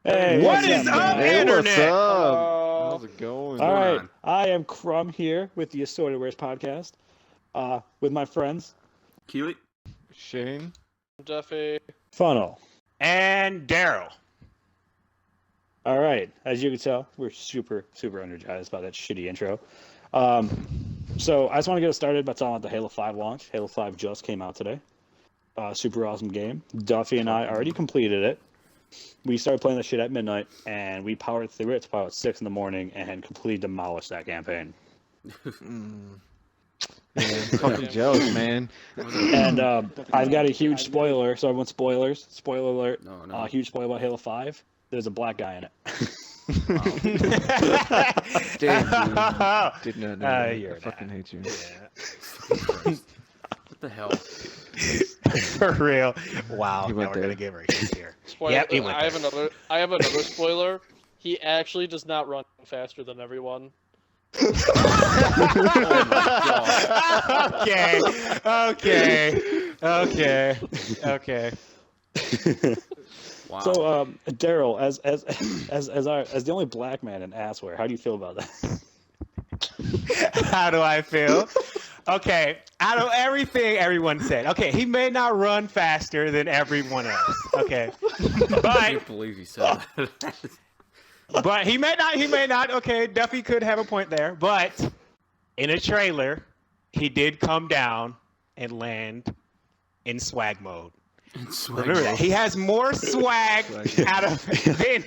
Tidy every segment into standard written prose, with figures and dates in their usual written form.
Hey, What what's is up, up, man? Hey, what's Internet? up? How's it going? All right, on? I am Crumb here with the Assorted podcast, with my friends Keely? Shane? Duffy. Funnel. And Daryl. All right, as you can tell, we're super energized by that shitty intro. So I just want to get us started by talking about the Halo 5 launch. Halo 5 just came out today. Super awesome game. Duffy and I already completed it. We started playing the shit at midnight, and we powered through it to about 6 in the morning and completely demolished that campaign. Yeah, fucking jealous, man. And I've got a huge spoiler, so everyone spoilers. Spoiler alert. No. Huge spoiler about Halo 5. There's a black guy in it. Damn, dude. Did not know that. you're I fucking hate you. What the hell? For real. Wow. He Now went we're there. gonna give her a hint here. Spoiler, Yep, he went I have another spoiler. He actually does not run faster than everyone. Okay. Wow. So, Daryl, as the only black man in Assware, how do you feel about that? How do I feel? Okay, out of everything everyone said, okay, he may not run faster than everyone else. Okay, I but can't believe you said that. but he may not. Okay, Duffy could have a point there, but in a trailer, he did come down and land in swag mode. Remember that. He has more swag out of than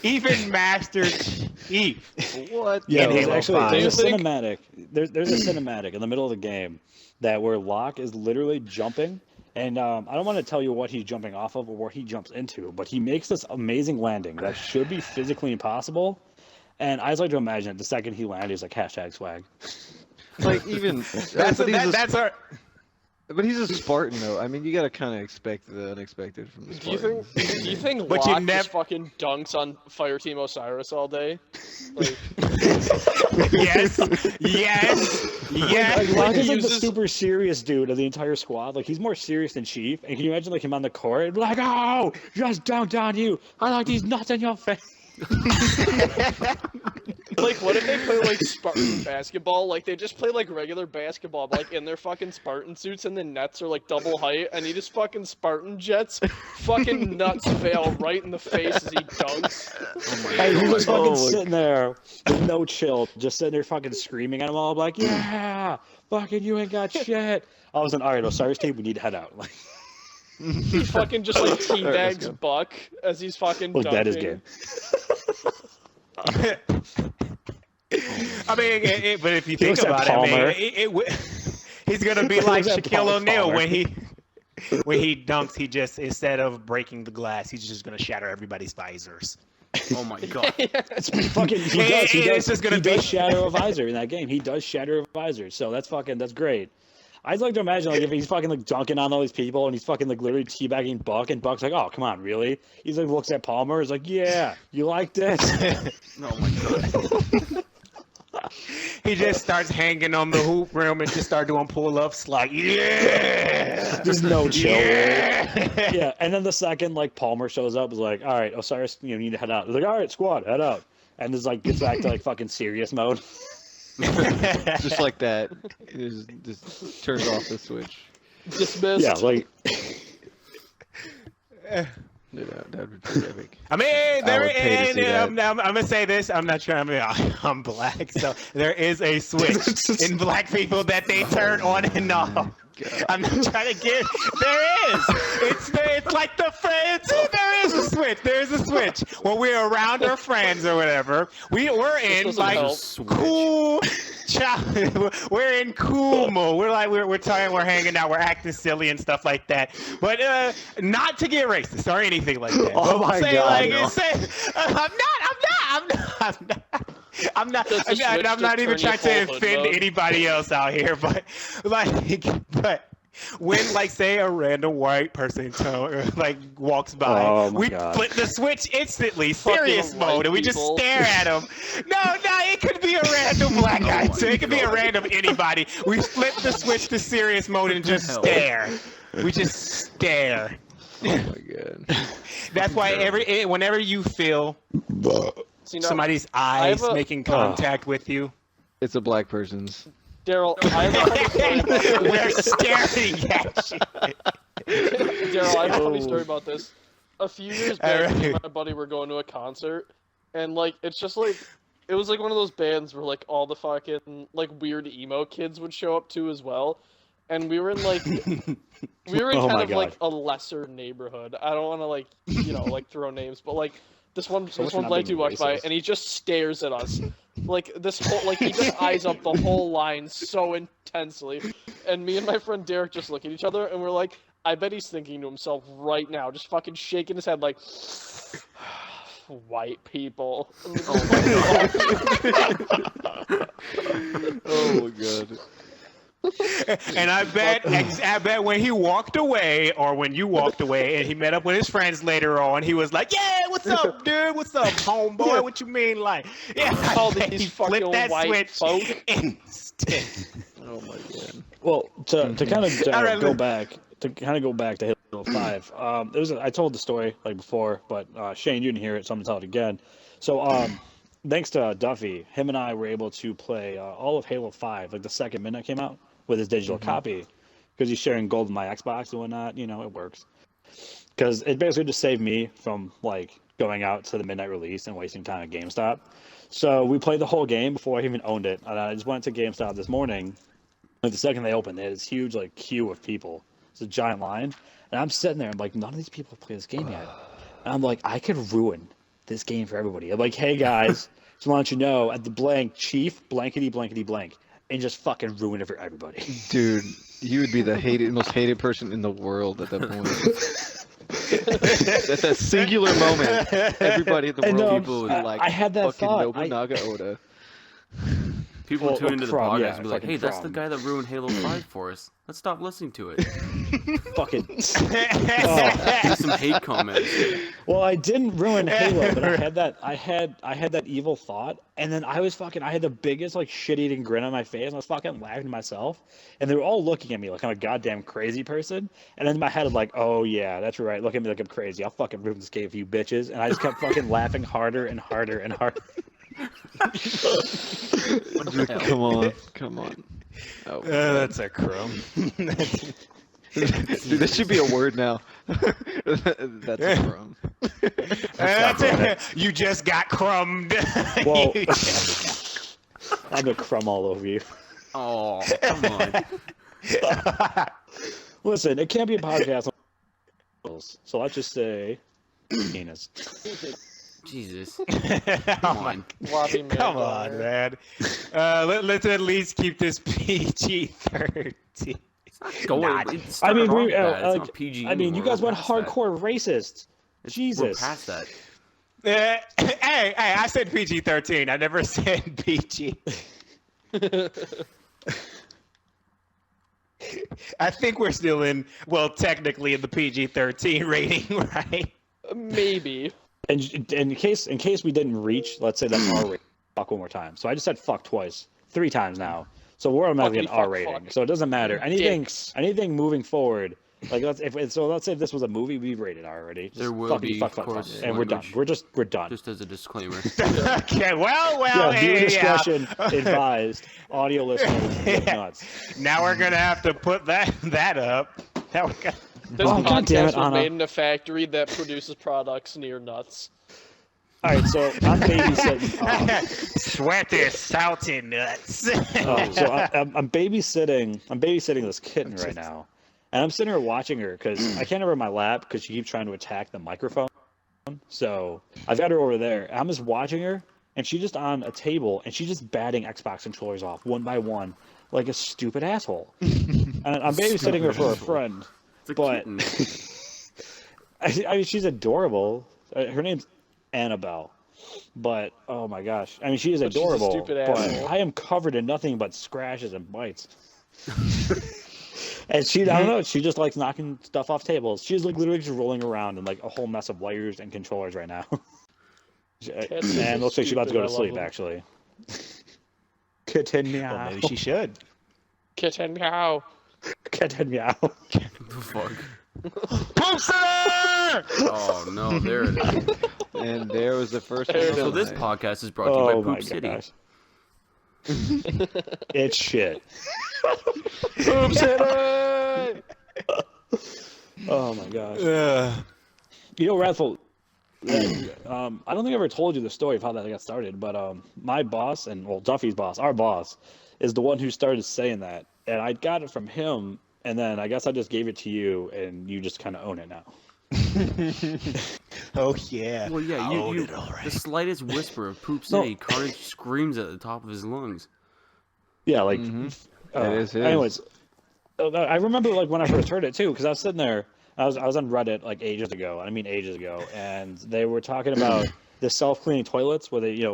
even Master Chief. What? Yeah, In there's Halo actually 5. there's a Do you think- cinematic. There's a cinematic in the middle of the game that where Locke is literally jumping, and I don't want to tell you what he's jumping off of or what he jumps into, but he makes this amazing landing that should be physically impossible. And I just like to imagine it, the second he landed, he's like hashtag swag. Like, even... But he's a Spartan, though. I mean, you gotta kind of expect the unexpected from the Do you Spartan. think But you Locke nev- just fucking dunks on Fireteam Osiris all day? Like, Yes. Like, Locke is like the uses- super serious dude of the entire squad. Like he's more serious than Chief. And can you imagine like him on the court? It'd be like, oh, just dunked on you. I like these nuts in your face. like, what if they play like Spartan basketball? Like, they just play like regular basketball, but, like in their fucking Spartan suits, and the nets are like double height, and he just fucking Spartan jets, fucking nuts fail right in the face as he dunks. Oh my Hey, he's just God. fucking my sitting there with no chill, just sitting there fucking screaming at him all like, yeah, fucking you ain't got shit. All of a sudden, all right, Osiris team, we need to head out. Like, He fucking just like Alright, let's teabags go. Buck as he's fucking look, dunking. that is game. I mean, but if you think looks at about it, I Palmer. mean, he's gonna be He like looks at Shaquille O'Neal Palmer. when he dunks. He just, instead of breaking the glass, he's just gonna shatter everybody's visors. Oh my God. It's fucking, he It's does, just gonna he be- does shatter a visor in that game. He does shatter a visor, so that's great. I'd like to imagine like if he's fucking like dunking on all these people and he's fucking like literally teabagging Buck, and Buck's like, oh come on, really? He's like looks at Palmer, is like, yeah, you like this? Oh my God. He just starts hanging on the hoop rim and just start doing pull-ups like, yeah, There's no chill. yeah. Yeah, and then the second like Palmer shows up, is like, all right, Osiris, you need to head out. He's like, all right, squad, head out, and just like gets back to like fucking serious mode. Just like that. Just turns off the switch. Dismissed. Yeah, like Yeah, that would be epic. I mean, I would pay to see that. I'm gonna say this. I'm not trying. I'm black, so there is a switch in black people that they turn on and off. I'm not trying to get. There is. It's like the friends. There is a switch. There is a switch. When we're around our friends or whatever, we're in doesn't like help. cool. We're in cool mode. We're like we're talking, we're hanging out, we're acting silly and stuff like that. But not to get racist or anything like that. Oh But my say, God, like, no. I'm not Does the switch I'm just not even turn you trying to full hood offend mode? anybody else out here, but when like say a random white person like walks by, Oh my we God. flip the switch instantly, Fucking serious white mode, and we just people. stare at him. No, it could be a random black guy too. It could be a random anybody. We flip the switch to serious mode and just hell? stare. We just stare. Oh my god. That's why whenever you feel See, now, somebody's eyes have a- making contact with you, It's a black person's. Daryl, I have a funny story about this. we're staring at you. Daryl, I have a funny story about this. A few years back, me Alright. and my buddy were going to a concert, and like it's just like it was like one of those bands where like all the fucking like weird emo kids would show up to as well, and we were in like we were in Oh kind my of like God. a lesser neighborhood. I don't want to like like throw names, but like this one much one not black being dude walks by racist. and he just stares at us. Like this whole like he just eyes up the whole line so intensely, and me and my friend Derek just look at each other and we're like, I bet he's thinking to himself right now, just fucking shaking his head like, white people. Oh my god. And I bet when he walked away, or when you walked away, and he met up with his friends later on, he was like, "Yeah, what's up, dude? What's up, homeboy? What you mean, like?" Yeah, All I bet these he flipped fucking that white switch folk. instant. Oh my god. Well, to kind of All right, go look. back to Halo 5. I told the story like before, but Shane, you didn't hear it, so I'm gonna tell it again. So thanks to Duffy, him and I were able to play all of Halo 5, like the second midnight came out, with his digital copy, because he's sharing gold with my Xbox and whatnot. You know, it works. Because it basically just saved me from like going out to the midnight release and wasting time at GameStop. So we played the whole game before I even owned it. And I just went to GameStop this morning. Like the second they opened, they had this huge like queue of people. It's a giant line, and I'm sitting there. I'm like, none of these people play this game yet. And I'm like, I could ruin this game for everybody. I'm like, hey guys, just want you to know, at the blank chief blankety blankety blank, and just fucking ruin it for everybody. Dude, you would be the most hated person in the world at that point. At that singular moment, everybody in the And, world people would be like, I had that fucking thought. Nobunaga Oda. People Well, tune into the Crumb, podcast yeah, and be like, fucking "Hey, that's the Crumb. guy that ruined Halo 5 for us. Let's stop listening to it." Fucking. Do some hate comments. Well, I didn't ruin Halo, but I had that evil thought, and then I had the biggest like shit-eating grin on my face, and I was fucking laughing to myself, and they were all looking at me like I'm a goddamn crazy person, and then in my head I'm like, oh yeah, that's right, look at me like I'm crazy, I'll fucking ruin this game for you bitches, and I just kept fucking laughing harder and harder and harder. Dude, come on. Oh, That's a crumb. dude, this should be a word now. That's a crumb. You just got crumbed. Well, I'm gonna crumb all over you. Oh, come on. Listen, it can't be a podcast. So let's just say, penis. Jesus. Come on. Lobby man Come down on, there. man. Let's at least keep this PG-13. Go Not- it I started mean, off we. bad. It's Like, not PG I mean, you anymore. guys We're went past that. hardcore racist. We're Jesus. past that. Hey, I said PG-13. I never said PG. I think we're still technically in the PG-13 rating, right? Maybe. And in case we didn't reach, let's say that R rating, fuck one more time. So I just said fuck twice, 3 times now. So we're automatically an Fuckity R fuck rating. fuck. So it doesn't matter. Dicks. Anything moving forward, like let's say if this was a movie, we rated R already. Just There will fuckity be, fuck, of fuck, fuck, course, and we're done. language. We're done. Just as a disclaimer. Okay, well, Yeah, viewer hey, discretion advised. Audio listeners, get Yeah. nuts. Now we're gonna have to put that up. Now we're gonna... This Oh, God damn podcast it, was Anna. made in a factory that produces products near nuts. All right, so I'm babysitting. Sweaty, salty nuts. So I'm babysitting. I'm babysitting this kitten right now, and I'm sitting here watching her because I can't have her in my lap because she keeps trying to attack the microphone. So I've got her over there. I'm just watching her, and she's just on a table, and she's just batting Xbox controllers off one by one, like a stupid asshole. And I'm babysitting her for a friend, It's a but kitten. I mean she's adorable. Her name's Annabelle. But oh my gosh, I mean she is But she's a adorable. stupid But asshole. I am covered in nothing but scratches and bites. And I don't know, she just likes knocking stuff off tables. She's like literally just rolling around in like a whole mess of wires and controllers right now. Cats are And so it looks like she's about to go to stupid, I love sleep them. actually. Kitten Well, meow. maybe she should. Kitten cow. Kitten meow. The fuck? Poop City! Oh no, there it is. And there was the first There one. it So of this the night. podcast is brought to you by Oh my Poop City. gosh. It's shit. Poop City! Oh my gosh. Ugh. You know, Rathful, I don't think I ever told you the story of how that got started, but my boss and well, Duffy's boss, our boss, is the one who started saying that, and I got it from him, and then I guess I just gave it to you, and you just kind of own it now. Oh yeah. Well, yeah, I you, own you it all right. the slightest whisper of Poop No. City, Carnage screams at the top of his lungs. Yeah, like. It is his. Anyways, I remember like when I first heard it too, because I was sitting there. I was on Reddit like ages ago. I mean ages ago, and they were talking about the self-cleaning toilets where they, you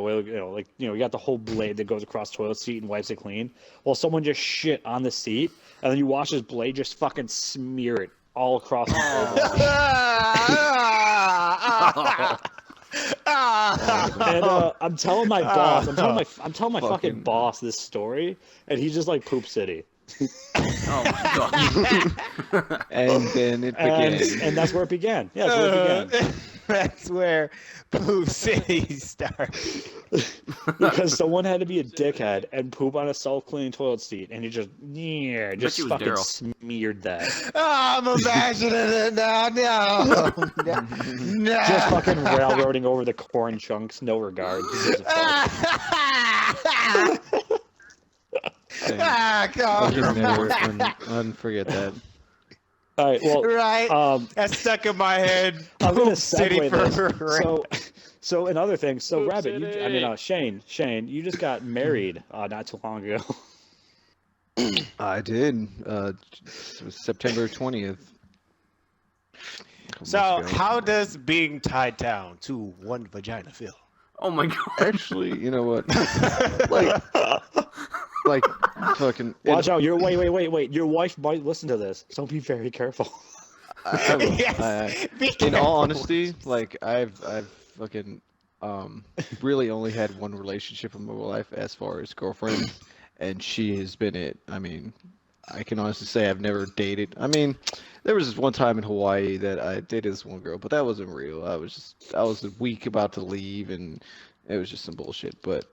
got the whole blade that goes across the toilet seat and wipes it clean. Well, someone just shit on the seat, and then you watch this blade just fucking smear it all across the toilet. And I'm telling my boss, I'm telling my fucking boss this story, and he's just like Poop City. Oh my god. And then it began. And that's where it began. Yeah, that's where it began. That's where Poop City started. Because someone had to be a dickhead and poop on a self-cleaning toilet seat, and he just it was fucking Daryl. smeared that. Oh, I'm imagining it now. No. No. Just fucking railroading over the corn chunks, no regard. Who gives a fuck? Ah, I God. can never unforget that. All right, well, Right. That's stuck in my head. I'm gonna Poop City segue this. for So in other things, so Poop Rabbit, City. Shane, you just got married not too long ago. I did. It was September 20th. So, how does being tied down to one vagina feel? Oh my god. Actually, you know what? like fucking. Watch out! Wait! Your wife might listen to this, so be very careful. I will. Yes. Be In careful. all honesty, like I've fucking really only had one relationship in my life as far as girlfriends, and she has been it. I mean, I can honestly say I've never dated. I mean, there was this one time in Hawaii that I dated this one girl, but that wasn't real. I was a week about to leave, and it was just some bullshit. But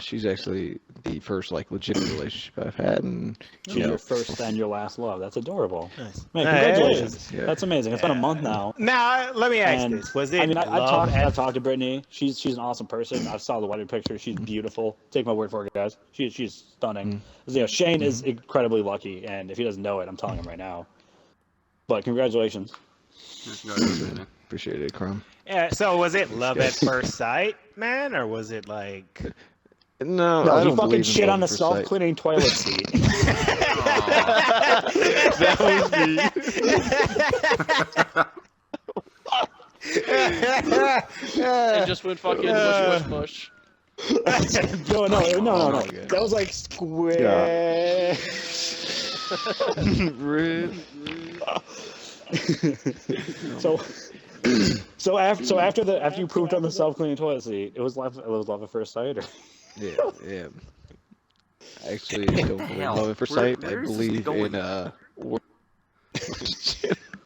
she's actually the first like legitimate relationship I've had, and She's you know, your first and your last love. That's adorable. Nice. Man, Hey. congratulations. Yeah. That's amazing. It's been a month now. Now, let me ask And this: was it I mean, love I've talked to Brittany. She's an awesome person. I saw the wedding picture. She's beautiful. Take my word for it, guys. She's stunning. You know, Shane is incredibly lucky, and if he doesn't know it, I'm telling him right now. But congratulations. appreciate it, Crumb. Yeah, so was it love at first sight, man, or was it like? No, No, I he don't fucking believe in shit on love the at first sight. self-cleaning toilet seat. That was me. And just went fucking mush, mush, mush. No. God. That was like square. Rip. So after you pooped on the self-cleaning toilet seat, it was love at first sight. Or... Yeah. I actually don't believe in Hell, love at first where- sight. I where is this believe going? in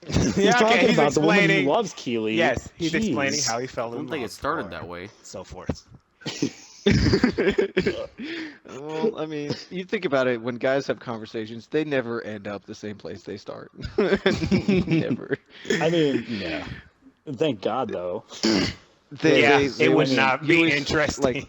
He's Yeah, okay, talking he's about the woman he explaining- loves, Keely. Yes, he's Jeez. explaining how he fell I in don't think love it started or that way. so forth. Well, I mean, you think about it. When guys have conversations, they never end up the same place they start. Never. I mean, yeah. Thank God, though. It would always- not you be always- interesting. Like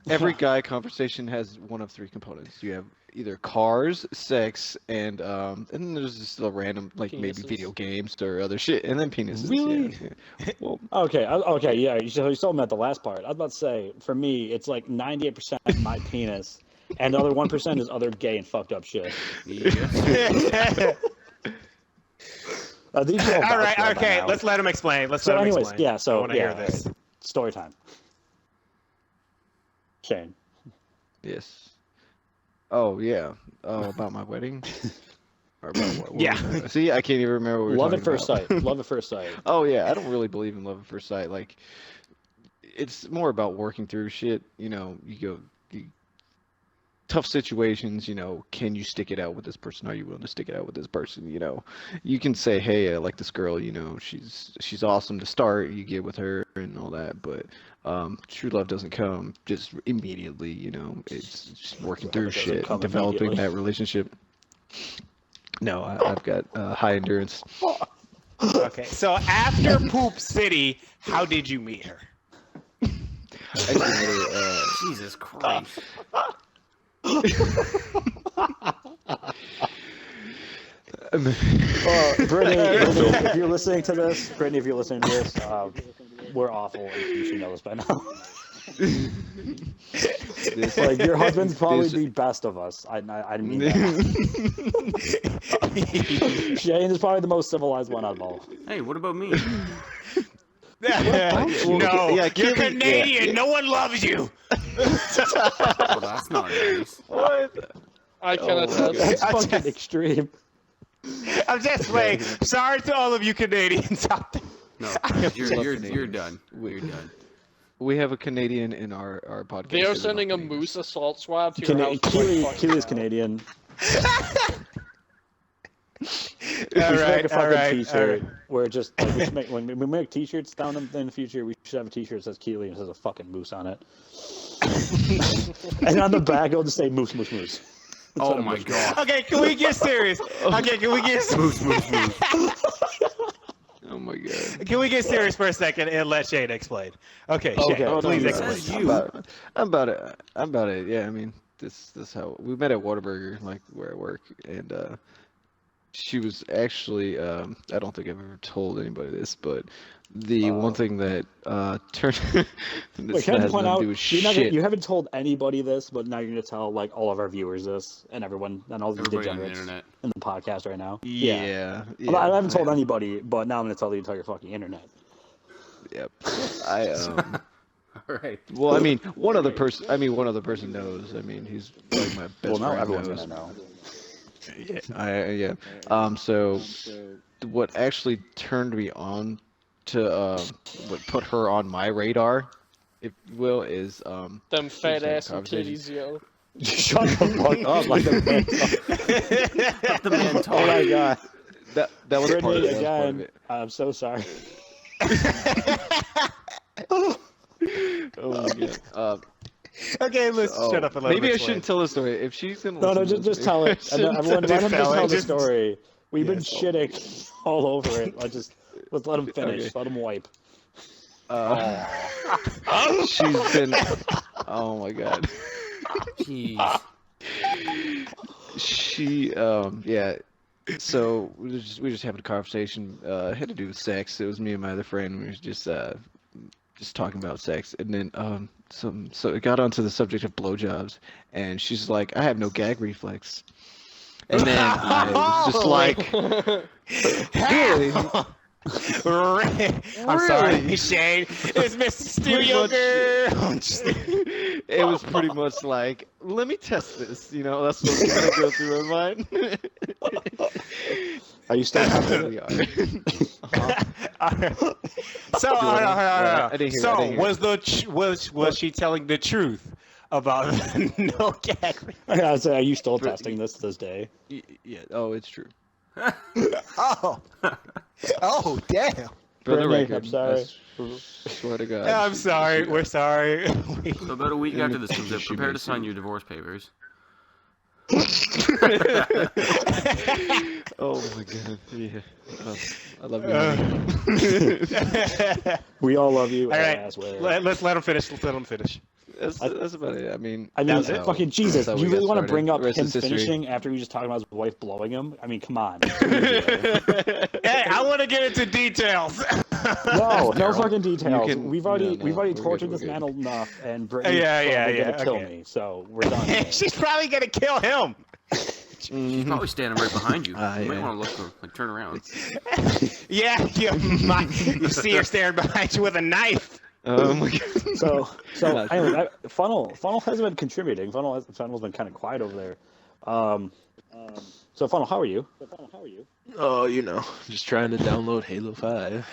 every guy conversation has one of three components. You have either cars, sex, and then there's just a random like maybe Penises. video games or other shit, and then penises. Really? Yeah. Well, Okay, yeah. You told me at the last part. I was about to say, for me, it's like 98% my penis, and the other 1% is other gay and fucked up shit. Yeah. These are All right, vouch for it by okay, now. let's let him explain. So let him anyways, explain. yeah, so, I want to yeah, hear this. Story time. Shane. yes. Oh yeah. Oh, about my wedding. Or about what Yeah. were we- See, I can't even remember what we were Love at talking first about. sight. Love at first sight. Oh yeah, I don't really believe in love at first sight. Like, it's more about working through shit. You know, you tough situations, can you stick it out with this person? Are you willing to stick it out with this person? You can say, hey, I like this girl, she's awesome to start, you get with her and all that, but true love doesn't come just immediately, it's just working through doesn't shit, come developing immediately. that relationship. No, I've got high endurance. Okay, so after Poop City, how did you meet her? Actually, Jesus Christ. Brittany, if you're listening to this, we're awful, and you should know this by now. Like, your husband's probably the best of us. I mean that. Shane is probably the most civilized one out of all. Hey, what about me? No, yeah, you're Keely- Canadian. yeah. No one loves you. Well, that's not nice. What? I can Oh, attest. That's I'm fucking just- extreme. I'm just playing. Sorry to all of you Canadians out there. No, love you're Canadians. done. You're done. We have a Canadian in our podcast. They are They're sending not a Canadians. moose assault swab to your house. Keely's Canadian. We should make a fucking T-shirt where just like, we should make, when we make T-shirts down in the future, we should have a T-shirt that says Keely and says a fucking moose on it, and on the back it'll just say moose, moose, moose. Oh my god. Okay, can we get serious? Okay, can we get Moose, moose, moose. Oh my god. Can we get serious for a second and let Shane explain? Okay, Shane, Okay. Oh, please no, explain. I'm about it. Yeah, I mean, this how we met at Whataburger, like where I work, and she was actually I don't think I've ever told anybody this, but the one thing that turned this Wait, can I has point nothing to out do with shit. you haven't told anybody this, but now you're gonna tell like all of our viewers this and everyone and all these Everybody on the degenerates internet. in the podcast right now. Yeah, I haven't told anybody, but now I'm gonna tell the entire fucking internet. Yep. I Alright. well, I mean, one other person knows. I mean, he's like my best Well, now friend everyone's knows. gonna know. Yeah. So what actually turned me on to what put her on my radar, if you will, is Them fat Same ass and conversation. titties, yo. Shut the fuck up! Like the man. Let the man Oh talk. my god, that was part of Brittany, it. That was part of again. it. I'm so sorry. Oh my god. Okay, let's shut up and let him Maybe I explain. shouldn't tell the story. If she's gonna No, listen to just this, tell maybe it. I shouldn't Everyone, tell let him just tell tell it. the Just- story. We've been Yes. shitting all over it. Let's let him finish. Okay. Let him wipe. She's been. Oh my god. Jeez. She yeah. So we were just having a conversation. It had to do with sex. It was me and my other friend. We were just talking about sex, and then so it got onto the subject of blowjobs, and she's like, "I have no gag reflex," and then I was just like, "Really?" I'm sorry, Shane. It's Mr. Studio much- Girl. It was pretty much like, "Let me test this," That's what's gonna go through my mind. Are you still There happy? we are. So, I didn't hear- I didn't hear. was she telling the truth about no gag? I gotta say, are you still testing this to this day? Yeah. Oh, it's true. Oh, oh, damn. For the Brittany, record, I'm sorry. I swear to God. I'm sorry. We're sorry. So about a week after this comes out, She prepare to makes sign it. your divorce papers. Oh my God. Yeah. I love you. honey. We all love you. All right, ass wearer. let's let him finish. Let's let him finish. That's about it. I mean, I mean, that's how- fucking Jesus! that's how Do you we really got want to bring started. up The rest him is history. finishing after he was just talking about his wife blowing him? I mean, come on. Hey, I want to get into details. No fucking details. You can- We've already no, we've already we're good, tortured we're this man good. enough, and Brittany's Yeah, probably yeah, gonna kill okay. me. So we're done. She's probably gonna kill him. She's probably standing right behind you. You might yeah. want to look, like, turn around. Yeah, you see her staring behind you with a knife. Oh my God. So Not anyway, Funnel hasn't been contributing. Funnel's been kind of quiet over there. So Funnel, how are you? Oh, just trying to download Halo 5.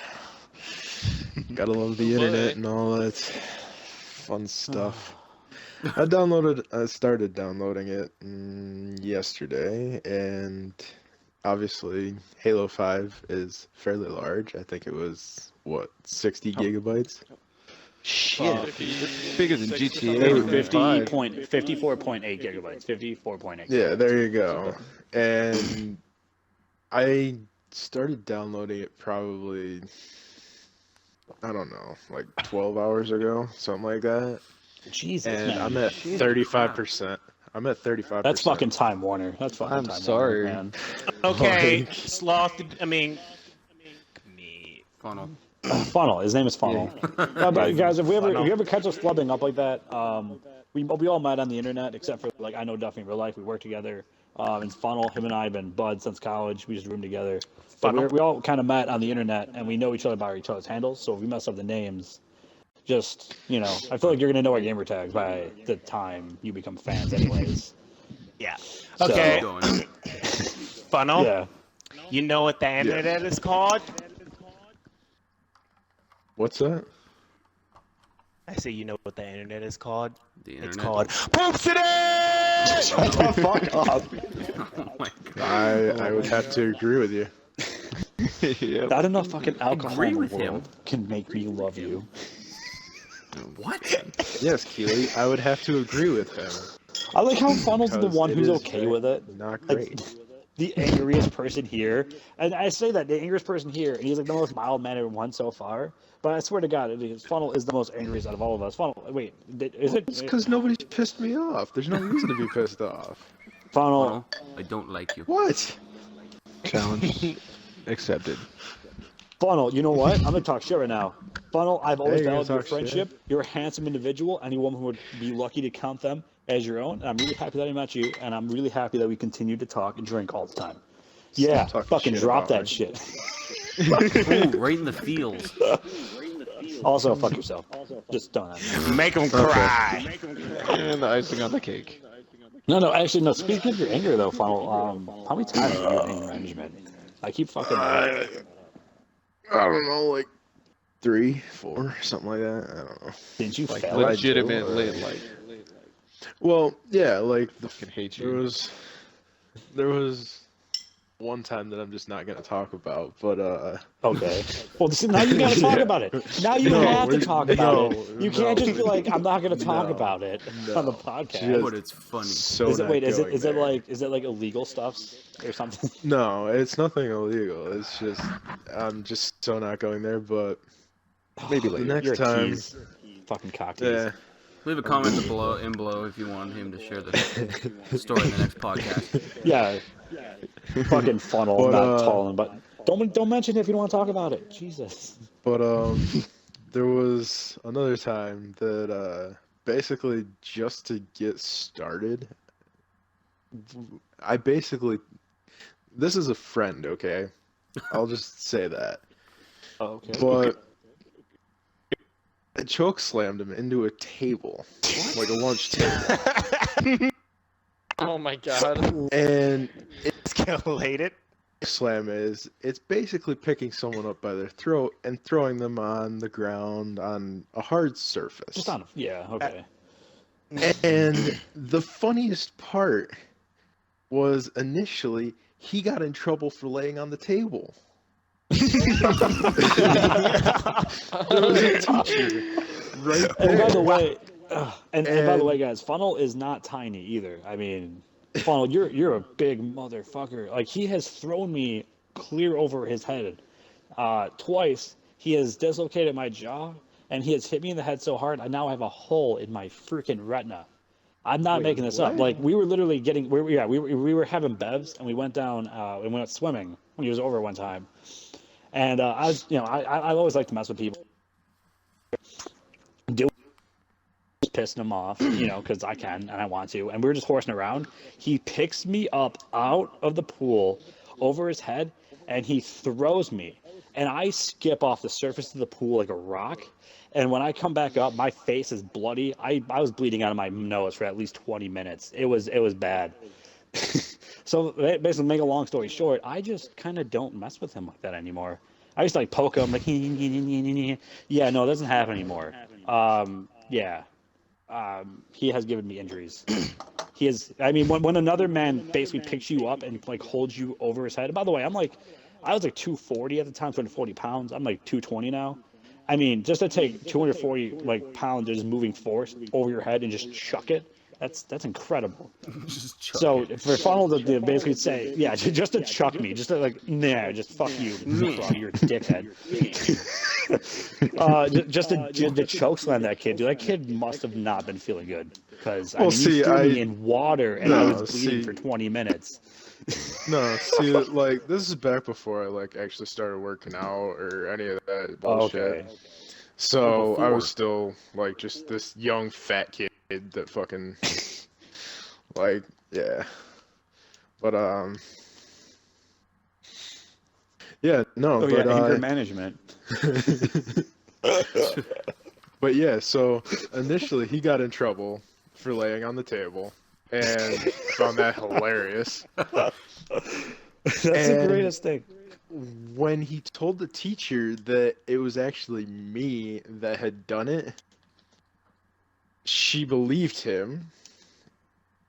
Gotta love the internet and all that fun stuff. I started downloading it yesterday, and obviously Halo 5 is fairly large. I think it was, what, 60 gigabytes? Shit, it's bigger than 56 or GTA. something like that. 54.8 gigabytes. 54.8. Yeah, there you go. And I started downloading it probably, I don't know, like 12 hours ago, something like that. Jesus, And man. I'm at 35%. I'm at 35%. That's fucking Time Warner. That's fucking I'm Time sorry. Warner, man. Okay, Like- sloth. I mean, Funnel. Funnel. His name is Funnel. But guys, if you ever catch us flubbing up like that, we all met on the internet, except for like I know Duffy in real life. We work together. And Funnel, him and I have been buds since college. We just roomed together. But we all kind of met on the internet, and we know each other by each other's handles. So if we mess up the names, just I feel like you're gonna know our gamer tags by the time you become fans, anyways. yeah. So, Okay, Going. funnel. Yeah. You know what the internet is called? What's that? I say you know what the internet is called. The It's internet. called Poop City. Shut the fuck up. Oh my god. I would have to agree with you. Yep. Not enough fucking alcohol Agree in the with him. world can make me love you. What? Yes, Keely, I would have to agree with him. I like how Funnel's the Because one it who's is okay with it. Not Like, great. the angriest person here, and I say that the angriest person here, and he's like the most mild-mannered one so far. But I swear to God, Funnel is the most angriest out of all of us. Funnel, wait, is it? It's because nobody's pissed me off. There's no reason to be pissed off. Funnel? Funnel. I don't like you. What? Challenge accepted. Funnel, you know what? I'm gonna talk shit right now. Funnel, I've always Hey, you're valued gonna your talk friendship. You're a handsome individual. Any woman would be lucky to count them as your own. And I'm really happy that I met you, and I'm really happy that we continue to talk and drink all the time. Yeah, talking fucking shit drop about that me. shit. Ooh, right in the feels. Also, fuck yourself. Just don't. Make them cry. And the icing on the cake. No. Actually, no. Speaking of your anger, though, Funnel, how many times have you anger management? I keep fucking that up. I don't know, like 3, 4, something like that. I don't know. Didn't you Like fail? it, too, legitimately, or- like Well, yeah, like fucking hate there you. was one time that I'm just not gonna talk about, but Okay. Well, now you gotta talk about it. Now you No, have to we're- talk about no, it. You can't no. just be like, I'm not gonna talk No, about it on the podcast. Just- But it's funny. so Is it? not Wait. Is it? going Is it there. like? Is it like illegal stuff or something? No, it's nothing illegal. It's just I'm just so not going there. But maybe the next You're a time. tease. Fucking cock tease. Yeah. Leave a comment below if you want him to share the story in the next podcast. Yeah. Fucking Funnel, But, not tall, but don't mention it if you don't want to talk about it. Jesus. But there was another time that basically just to get started, I basically this is a friend, okay? I'll just say that. Oh, okay. But I choke slammed him into a table, like a lunch table, Oh my god. and Escalated. slam is it's basically picking someone up by their throat and throwing them on the ground on a hard surface. Just on. Yeah. Okay. And the funniest part was initially he got in trouble for laying on the table. There was a teacher right And by there. the way, and by the way, guys, Funnel is not tiny either. I mean, Funnel, you're a big motherfucker. Like he has thrown me clear over his head twice. He has dislocated my jaw, and he has hit me in the head so hard I now have a hole in my freaking retina. I'm not making this up. Like we were literally getting, we were having bevs, and we went down and went swimming when he was over one time. And I was, I always like to mess with people. Pissing him off, because I can and I want to. And we were just horsing around. He picks me up out of the pool over his head, and he throws me. And I skip off the surface of the pool like a rock. And when I come back up, my face is bloody. I was bleeding out of my nose for at least 20 minutes. It was bad. So basically, make a long story short, I just kind of don't mess with him like that anymore. I used to like poke him like, yeah, no, it doesn't happen anymore. Yeah. he has given me injuries. He is. I mean, when another man basically picks you up and like holds you over his head. And by the way, I was like 240 at the time, 240 pounds. I'm like 220 now. I mean, just to take 240 like pounds of just moving force over your head and just chuck it. That's incredible. Just chuck So it. for Funnel to basically say, yeah, just to chuck me, just to like, nah, just fuck you, bro, you're a dickhead. Just to choke slam that kid, dude. That kid must have not been feeling good because I Well, mean, see, he threw me in water and I was bleeding see- for 20 minutes. No, see, like this is back before I like actually started working out or any of that bullshit. Okay. So I Before. was still like just this young fat kid that fucking like yeah. But yeah, no, Oh yeah, but anger management. but yeah, so initially he got in trouble for laying on the table and I found that hilarious. That's the And- greatest thing. When he told the teacher that it was actually me that had done it, she believed him.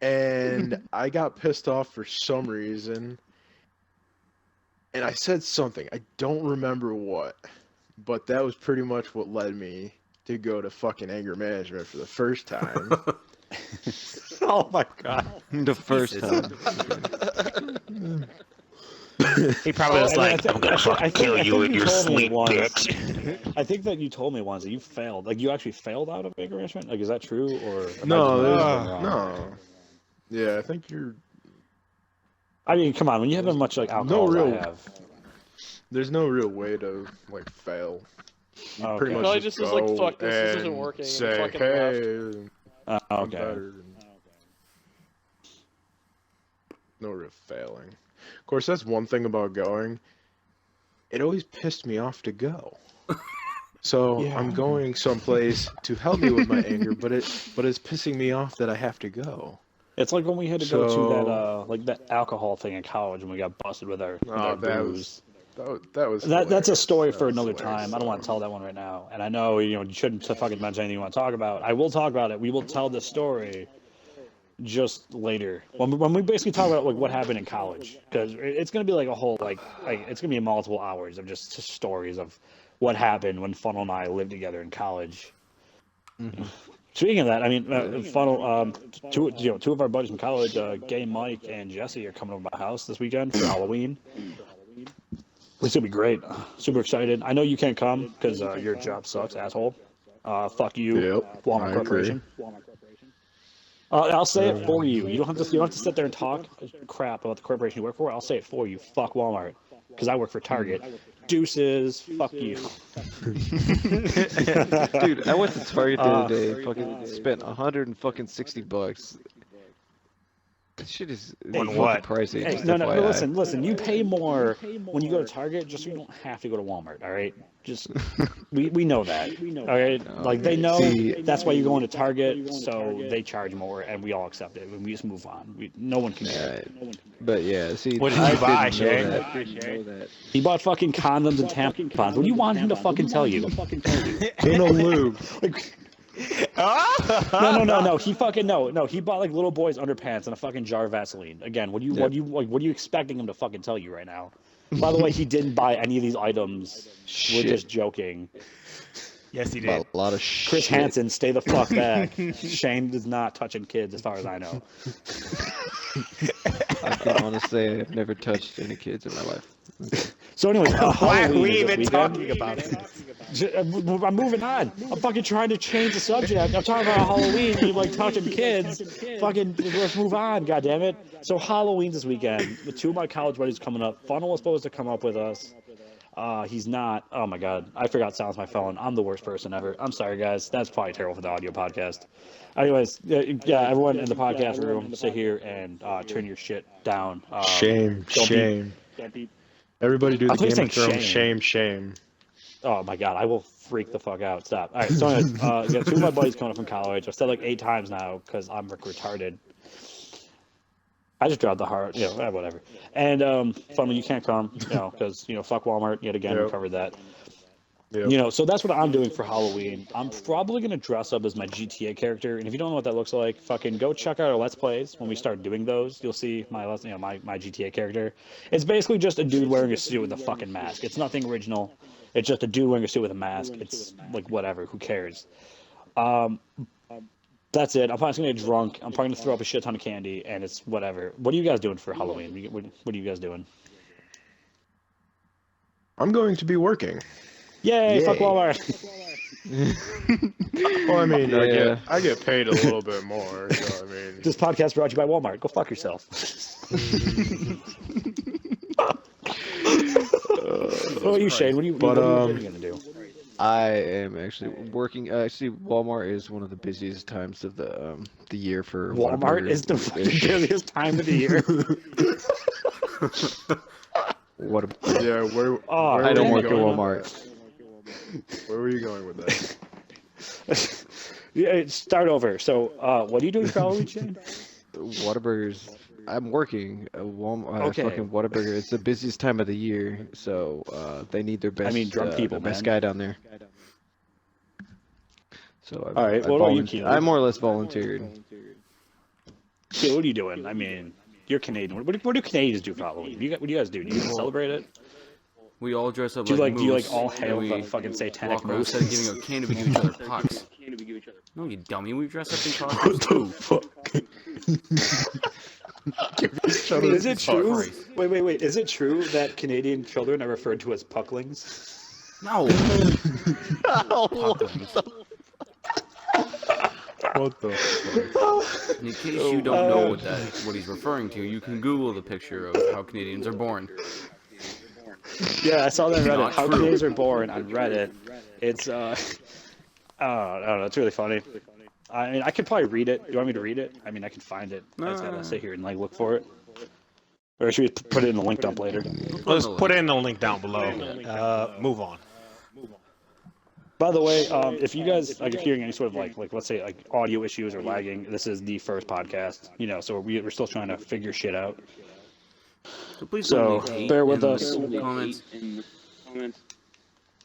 And I got pissed off for some reason. And I said something. I don't remember what. But that was pretty much what led me to go to fucking anger management for the first time. Oh my god. The first time. He probably was like, I'm gonna fucking kill you in your sleep, bitch. I think that you told me once that you failed. Like you actually failed out of anger management. Like is that true or am I No, just there's remembering wrong? no. Yeah, I think you're. I mean, come on. When you have as much like alcohol real- as I have, There's no real way to like fail. You Okay. pretty much No, he just just was like, go "Fuck this, this isn't and working," and say, fucking "Hey, I'm okay. better." No real failing. Of course, that's one thing about going. It always pissed me off to go. So Yeah. I'm going someplace to help me with my anger, but it's pissing me off that I have to go. It's like when we had to go to So- that alcohol thing in college when we got busted with our Oh, that booze. that was That's a hilarious. story That for was another hilarious. time. I don't want to tell that one right now. And I know you shouldn't fucking mention anything you want to talk about. I will talk about it. We will tell the story just later when we basically talk about like what happened in college because it's gonna be like a whole like it's gonna be multiple hours of just stories of what happened when Funnel and I lived together in college. Speaking of that, I mean, Funnel, two of our buddies from college, Gay Mike and Jesse, are coming over to my house this weekend for Halloween. It's gonna be great. Super excited. I know you can't come because your job sucks, asshole. Fuck you, Yep, Walmart I Corporation. I'll say it for you. You don't have to sit there and talk crap about the corporation you work for. I'll say it for you. Fuck Walmart, because I work for Target. Deuces. Fuck you. Dude, I went to Target the other day, fucking spent $160. That shit is fucking what? pricey. Hey, just no, FYI. listen. You pay more when you go to Target, just so you don't have to go to Walmart. All right, just we know that. All right, like they know See- that's why you're going to Target, so they charge more, and we all accept it, and we just move on. No one can get it. Alright. But yeah, see, What did I you buy, didn't know Shay? that. He bought fucking condoms and tampons. What do you want him to fucking tell you? Anal lube. No. He fucking no. He bought like little boys' underpants and a fucking jar of Vaseline. Again, what are you expecting him to fucking tell you right now? By the way, he didn't buy any of these items. We're Shit. just joking. Yes, he did. Bought a lot of shit. Chris Hansen, stay the fuck back. Shane is not touching kids, as far as I know. I can honestly say I've never touched any kids in my life. So, anyways, Why are Halloween we is this even weekend. talking about it? I'm moving on. I'm fucking trying to change the subject. I'm talking about Halloween. You're like touching kids. Fucking, let's move on. God damn it. So Halloween's this weekend. The two of my college buddies coming up. Funnel was supposed to come up with us. He's not. Oh my god, I forgot to silence my phone. I'm the worst person ever. I'm sorry, guys. That's probably terrible for the audio podcast. Anyways, yeah, everyone in the podcast room, sit here and turn your shit down. Shame, don't be- shame. Everybody do I the thought you Game were of Thrones. saying Shame. Oh my god, I will freak the fuck out. Stop. All right, so anyways, yeah, two of my buddies coming up from college. I've said like 8 times now because I'm retarded. I just dropped the heart, whatever. And Funnel, you can't come, because fuck Walmart yet again. We Yep. covered that. Yep. You know, so that's what I'm doing for Halloween. I'm probably gonna dress up as my GTA character, and if you don't know what that looks like, fucking go check out our Let's Plays. When we start doing those, you'll see my GTA character. It's basically just a dude wearing a suit with a fucking mask. It's nothing original. It's just a dude wearing a suit with a mask. It's like whatever. Who cares? That's it. I'm probably just gonna get drunk. I'm probably gonna throw up a shit ton of candy, and it's whatever. What are you guys doing for Halloween? What are you guys doing? I'm going to be working. Yay! Fuck Yay. Walmart. Well, I mean, Yeah. I get paid a little bit more. So I mean, This podcast brought to you by Walmart. Go fuck yourself. What about you, Shane? What are you gonna do? I am actually working. Actually, Walmart is one of the busiest times of the year for Walmart Whataburger. is the fucking busiest time of the year. Whataburger. yeah. Where I don't were work you at going? Walmart. Where were you going with that? Yeah, start over. So, what are you doing for Halloween, Shane? Whataburgers. I'm working at Walmart. Okay. Fucking Whataburger. It's the busiest time of the year, so they need their best. drunk people, their best man. guy down there. So All right, what about you, volunteered. Keely? I more or less volunteered. Yeah, what are you doing? I mean, you're Canadian. What do Canadians do for Halloween? What do you guys do? Do you celebrate it? We all dress up Do you like like do you moose, like all and hail we the fucking satanic walk around moose? instead of giving out candy, we give each other pucks. No, you dummy. We dress up in What costumes the too. fuck? Is it true? Christ. Wait. Is it true that Canadian children are referred to as pucklings? No. Pucklings. What the fuck? In case you don't know what he's referring to, you can Google the picture of how Canadians are born. Yeah, I saw that on Reddit. Not How true. Canadians are born on Reddit. It's I don't know. It's really funny. I mean, I could probably read it. Do you want me to read it? I mean, I can find it. I just gotta sit here and like look for it. Or should we put it in the link dump later? Let's put it in the link down below. Move on. By the way, if you guys like are hearing any sort of like let's say like audio issues or lagging, this is the first podcast. You know, so we're still trying to figure shit out. So please So, don't leave hate bear with in us. the comments.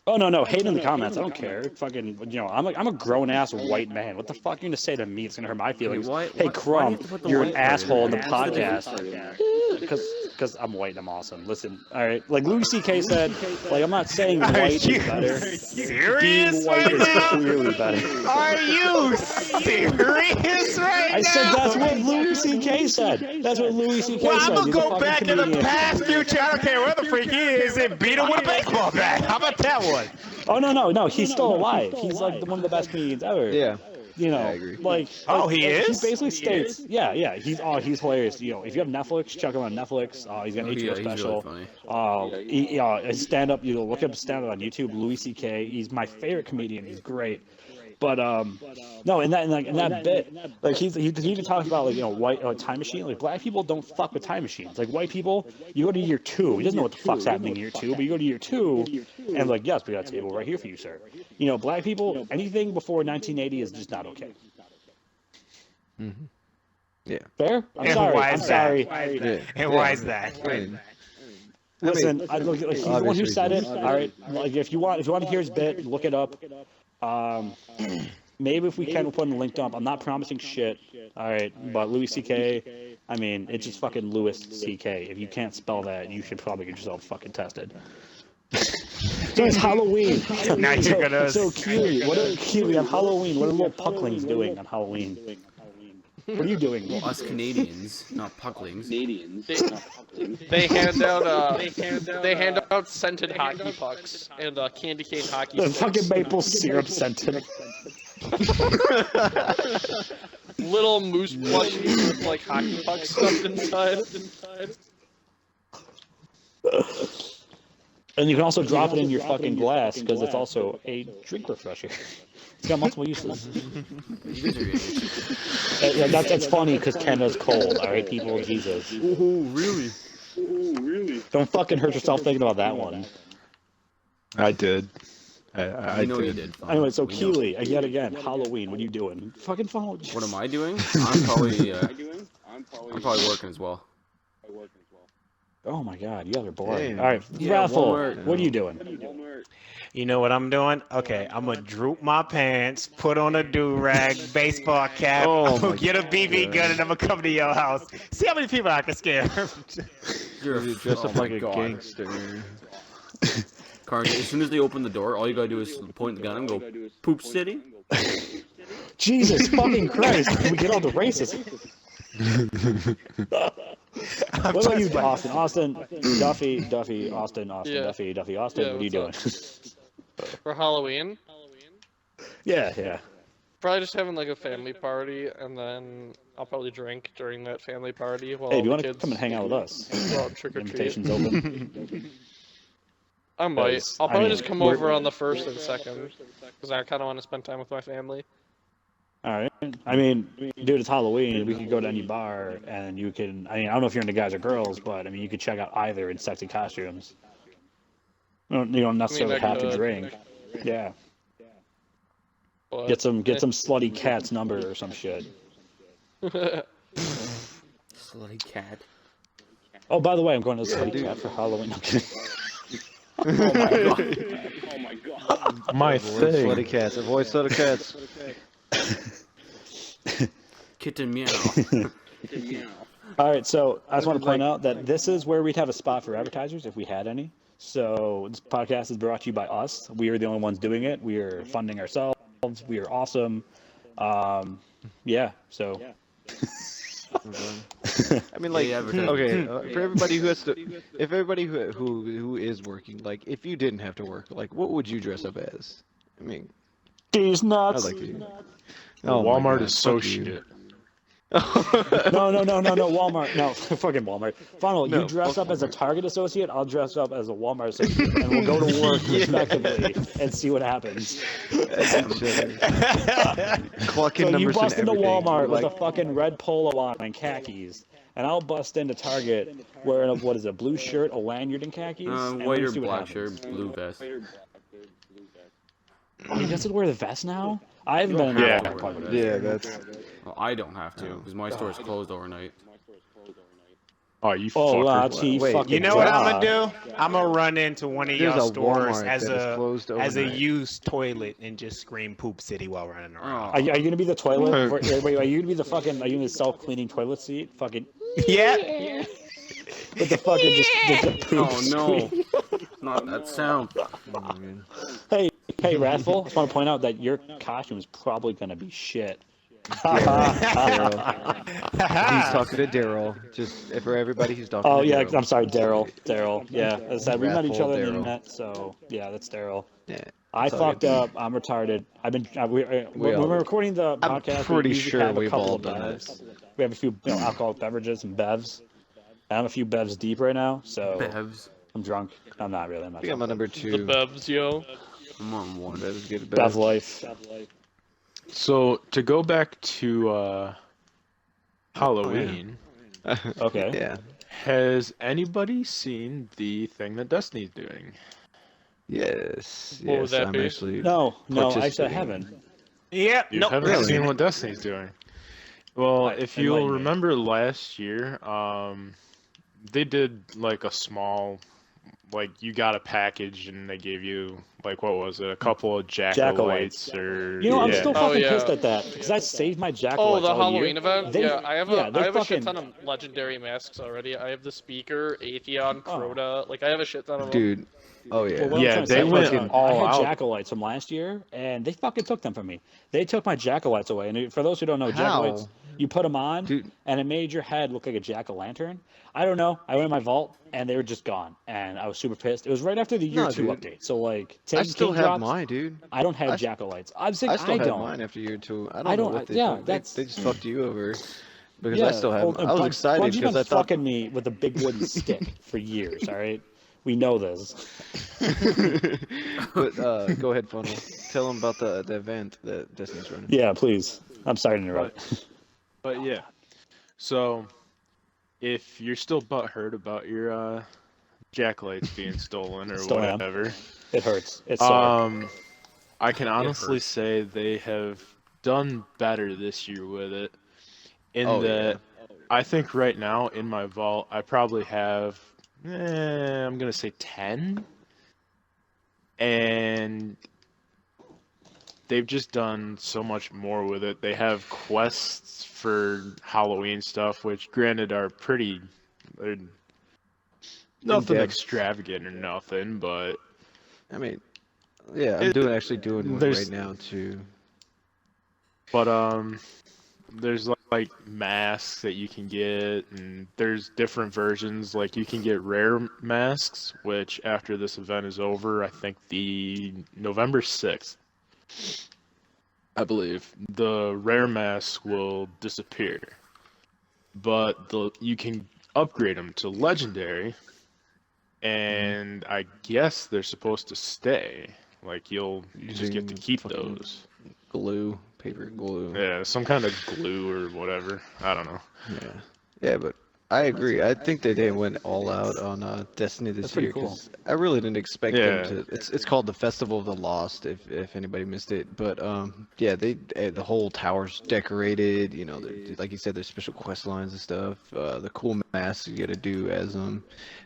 Oh no, hate in the comments. I don't care. Fucking, I'm a grown ass white man. What the fuck are you gonna say to me? It's gonna hurt my feelings. why- Hey, why Crumb, do you have to put the you're an white part in asshole in the there? podcast. Because I'm white and I'm awesome. Listen, all right. Like Louis C.K. said, like I'm not saying white is better. serious Being white right is now? clearly better. Are you serious right now? I said that's what Louis C.K. said. That's what Louis C.K. Well, said. I'm gonna He's a go fucking back in the comedian. past future. I don't care where the freak he is and beat him with a baseball bat. How about that one? Oh no, he's still alive. He's like one of the best comedians ever. Yeah. You know, I agree. Oh, he is? He basically states, yeah. He's hilarious. You know, if you have Netflix, check him on Netflix. He's got an HBO Yeah, special. he's really funny. His stand up. You look up stand up on YouTube. Louis C.K. He's my favorite comedian. He's great. But no, in that bit, like he even talks about like white time machine. Like black people don't fuck with time machines. Like white people, you go to year 2. He doesn't know what the fuck's happening in year 2, but you go to year 2, and like yes, we got a table right here for you, sir. You know, black people, anything before 1980 is just not okay. Mm-hmm. Yeah. Fair? I'm And sorry. why I'm is that? sorry. Yeah. And why is that? I mean, Listen, look, he's the one who obviously said it. reasons. All right, like if you want to hear his bit, look it up. Maybe if we can, we'll put in the link dump. I'm not promising shit. All right, but Louis C.K. I mean, it's just fucking Louis C.K. If you can't spell that, you should probably get yourself fucking tested. So it's Halloween. Now you're gonna- So Keely, on Halloween? What are little pucklings doing on Halloween? What are you doing? Well, us Canadians, not pucklings. They hand out scented hockey pucks and candy cane hockey The sticks. fucking maple syrup scented. Little moose plushies with like hockey pucks stuffed inside. And you can also drop it in your fucking glass because it's also a drink refresher. It's got multiple uses. You guys are idiots. Yeah, that's funny because Canada's cold. All right, people, Jesus. Oh, really? Don't fucking hurt yourself thinking about that one. I did. I I know did. you did. Fine. Anyway, so We know. Keely, yet again, Halloween. What are you doing? Fucking follow. What am I doing? I'm probably working as well. Oh my God, you guys are boring. Damn. All right, Yeah, Raffle, Walmart. what are you doing? You know what I'm doing? Okay, I'm gonna droop my pants, put on a do-rag, baseball cap, Oh I'm gonna my get a BB gun, God. and I'm gonna come to your house. See how many people I can scare. You dress Oh up my like a God. gangster. Carnage, as soon as they open the door, all you gotta do is point the gun and go, "Poop City." Jesus fucking Christ! We get all the racists. I'm What about you, just like- Austin? Duffy, Austin, Yeah. Duffy, Austin. Yeah, What are you doing? what's For Halloween, yeah. probably just having like a family party, and then I'll probably drink during that family party while Hey, if you the want to kids come and hang out with us, go out trick or treat. invitations open. I might. 'Cause, I'll I probably mean, just come we're- over on the 1st and 2nd, because I kind of want to spend time with my family. All right. I mean, dude, it's Halloween. We could go to any bar, and you can. I mean, I don't know if you're into guys or girls, but I mean, you could check out either in sexy costumes. You don't necessarily I have to could. drink. Yeah. But Get some slutty cat's number or some shit. Slutty cat. Oh, by the way, I'm going to the slutty dude. cat for Halloween. I'm kidding. My Avoid thing. slutty cats. Avoid slutty cats. Kitten meow. All right, so I just want to point out that this is where we'd have a spot for advertisers if we had any. So this podcast is brought to you by us. We are the only ones doing it. We are funding ourselves. We are awesome. Yeah. So. I mean, like, Yeah, advertising. okay, for everybody who has to, if everybody who is working, like, if you didn't have to work, like, what would you dress up as? I mean, These I'd nuts. like to. Oh my Walmart God, is so fuck you. shit. No, Walmart. No, fucking Walmart. Funnel, No, you dress fuck up as a Walmart. Target associate, I'll dress up as a Walmart associate, and we'll go to work respectively and see what happens. Clucking So you numbers bust and into everything. Walmart with like, a fucking red polo on and khakis, and I'll bust into Target wearing a, what is it, blue shirt, a lanyard, and khakis, and White we'll or see what black happens. shirt, blue vest. Oh, you guys would wear the vest now? I haven't You been don't in have the to Walmart wear part the of yeah, it. that's. Well, I don't have to because my store is closed overnight. Oh, you Oh, fucker. T Wait, fucking You know what I'm ja. gonna do? I'm gonna run into one of There's y'all a stores Walmart as that is a closed as a overnight. used toilet and just scream "Poop City" while running around. Are you gonna be the toilet? What? Wait, are you gonna be the fucking? Are you gonna self-cleaning toilet seat? Fucking Yeah. with the fucking just the poop Oh no, screen. not that sound. Oh, man. Hey, Radful, I just want to point out that your costume is probably gonna be shit. Daryl. He's talking to Daryl. Just for everybody, he's talking Oh to yeah, Daryl. I'm sorry, Daryl. Yeah, as I said, we met each Wrathful other on the Daryl. internet, so yeah, that's Daryl. Yeah, I it's all fucked good. up. I'm retarded. When all- we're recording the I'm podcast, pretty we usually sure have a we've couple all of done that. bevs. We have a few alcoholic beverages and bevs. And I'm a few bevs deep right now, so Bevs. I'm drunk. I'm not really. I'm I not think I'm on drunk. number The 2. Bevs, yo. I'm on one. That is good. Bev life. So to go back to Halloween, Okay. Yeah. has anybody seen the thing that Destiny's doing? Yes. What would Yes. that I'm be? actually. No, actually I participating. haven't. Yep. You Nope. haven't really? seen what Destiny's doing. Well, if you'll enlighten me. remember last year, they did like a small, like you got a package and they gave you like what was it, a couple of jack-o'-lights or You know, I'm yeah. still Oh, fucking yeah. pissed at that because I saved my jack Oh, the all Halloween year. event? They- yeah, I have yeah, they a fucking- shit ton of legendary masks already. I have the Speaker, Atheon, Oh. Crota. Like, I have a shit ton of them. Dude. Oh yeah. Well, what I'm Yeah, trying to they say went is, all I had out. jack-o'-lights from last year, and they fucking took them from me. They took my jack-o'-lights away. And for those who don't know, jack-o'-lights, How? you put them on, Dude. and it made your head look like a jack-o'-lantern. I don't know. I went in my vault, and they were just gone, and I was super pissed. It was right after the year No, 2 dude. update. So, like, I Taken still King have dropped. mine, dude. I don't have I- jack-o'-lights. I'm saying I still had don't. mine after year 2. I I don't know don't- what they yeah, did. that's- They just fucked you over. Because Yeah, I still have. well, I was excited Bungie's because been I thought. fucking me with a big wooden stick for years. All right, we know this. But go ahead, Funnel. Tell them about the event that Destiny's running. Yeah, please. I'm sorry to interrupt. But yeah, so if you're still butthurt about your jack-lights being stolen or Still am. whatever, It hurts. It's sore. I can honestly hurts. say they have done better this year with it. In Oh, that, I think right now in my vault, I probably have, I'm gonna say 10. and they've just done so much more with it. They have quests for Halloween stuff, which granted are they're nothing In-depth. extravagant or nothing, but I mean, yeah, I'm it, doing one there's right now too. but there's like masks that you can get, and there's different versions. Like you can get rare masks, which after this event is over, I think the November 6th, I believe, the rare masks will disappear. But you can upgrade them to legendary, and I guess they're supposed to stay. Like you just get to Using keep fucking those. glue, paper glue. Yeah, some kind of glue or whatever. I don't know. Yeah, yeah, but I agree. I think that they went all out on Destiny That's this pretty year cool. because I really didn't expect them Yeah, to. It's called the Festival of the Lost. If anybody missed it, but yeah, the whole tower's decorated. You know, like you said, there's special quest lines and stuff. The cool masks you got to do as them.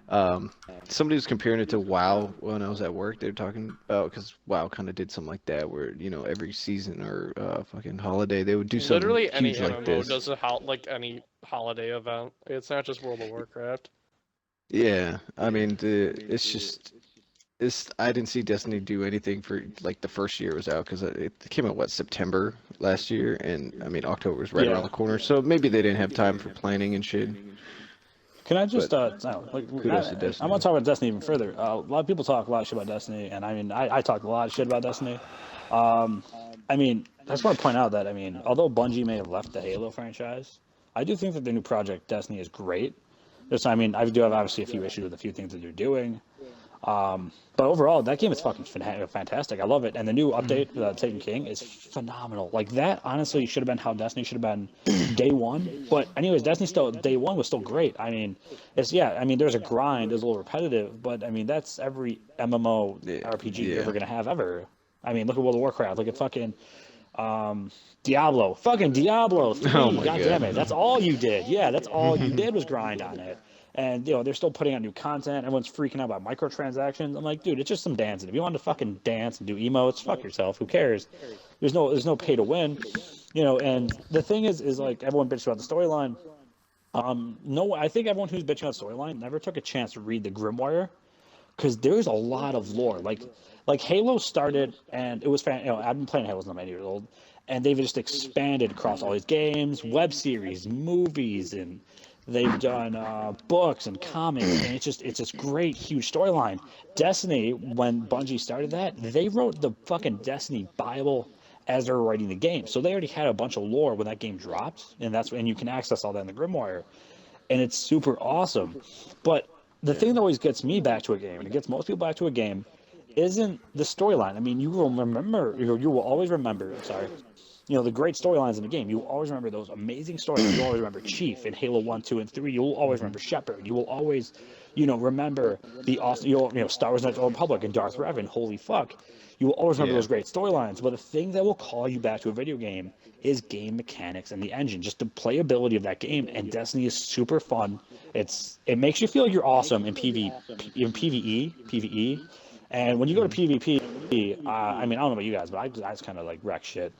Um, Somebody was comparing it to WoW when I was at work. They were talking about because WoW kind of did something like that, where every season or fucking holiday they would do something Literally any huge like MMO this. does like any holiday event. It's not just World of Warcraft. Yeah, I mean, it's just I didn't see Destiny do anything for like the first year it was out because it came out what September last year, and I mean October was right around Yeah. the corner, so maybe they didn't have time for planning and shit. Can I just But like kudos to I'm gonna Destiny. talk about Destiny even further. A lot of people talk a lot of shit about Destiny, and I mean I talk a lot of shit about Destiny. I mean I just want to point out that I mean although Bungie may have left the Halo franchise, I do think that their new project Destiny is great. I mean I do have obviously a few issues with a few things that they're doing. But overall, that game is fucking fantastic. I love it, and the new update, Taken King, is phenomenal. Like that, honestly, should have been how Destiny should have been day one. But anyways, Destiny still day one was still great. I mean, it's I mean, there's a grind, there's a little repetitive, but I mean, that's every MMO Yeah, RPG you're yeah. ever gonna have ever. I mean, look at World of Warcraft. Look at fucking Diablo. Fucking Diablo Oh 3. my God damn it. god. That's all you did. Yeah, that's all you did was grind on it. And they're still putting out new content. Everyone's freaking out about microtransactions. I'm like, dude, it's just some dancing. If you want to fucking dance and do emotes, fuck yourself. Who cares? There's no pay to win. And the thing is like everyone bitches about the storyline. No, I think everyone who's bitching about storyline never took a chance to read the Grimoire because there's a lot of lore. Like Halo started, and it was I've been playing Halo since I'm 8 years old, and they've just expanded across all these games, web series, movies, and they've done books and comics, and it's this great huge storyline. Destiny, when Bungie started that, they wrote the fucking Destiny Bible as they were writing the game, so they already had a bunch of lore when that game dropped, and you can access all that in the Grimoire, and it's super awesome. But the thing that always gets me back to a game, and it gets most people back to a game, isn't the storyline. I mean, you will always remember. Sorry, the great storylines in the game. You will always remember those amazing stories. You will always remember Chief in Halo 1, 2, and 3. You will always remember Shepard. You will always, remember the awesome, Star Wars Knights of the Old Republic and Darth Revan. Holy fuck. You will always remember Yeah. those great storylines. But the thing that will call you back to a video game is game mechanics and the engine, just the playability of that game. And Destiny is super fun. It makes you feel like you're awesome in PvE. And when you go to PvP, I mean, I don't know about you guys, but I just kind of like wreck shit.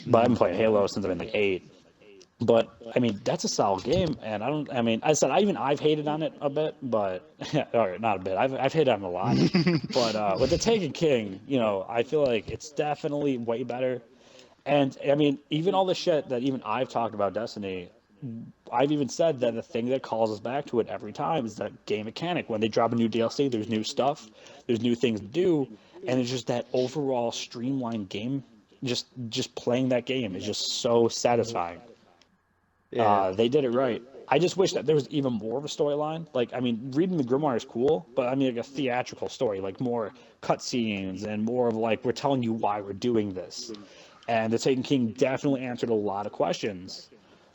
But I've been playing Halo since I've been like 8. But I mean, that's a solid game, and I mean, I said I've hated on it a bit, but or not a bit. I've hated on it a lot. But with the Taken King, I feel like it's definitely way better. And I mean, even all the shit that even I've talked about Destiny, I've even said that the thing that calls us back to it every time is that game mechanic. When they drop a new DLC, there's new stuff, there's new things to do, and it's just that overall streamlined game. Just playing that game is just so satisfying. Yeah. They did it right. I just wish that there was even more of a storyline. Like, I mean, reading the Grimoire is cool, but I mean, like a theatrical story, like more cutscenes and more of like we're telling you why we're doing this. And the Taken King definitely answered a lot of questions,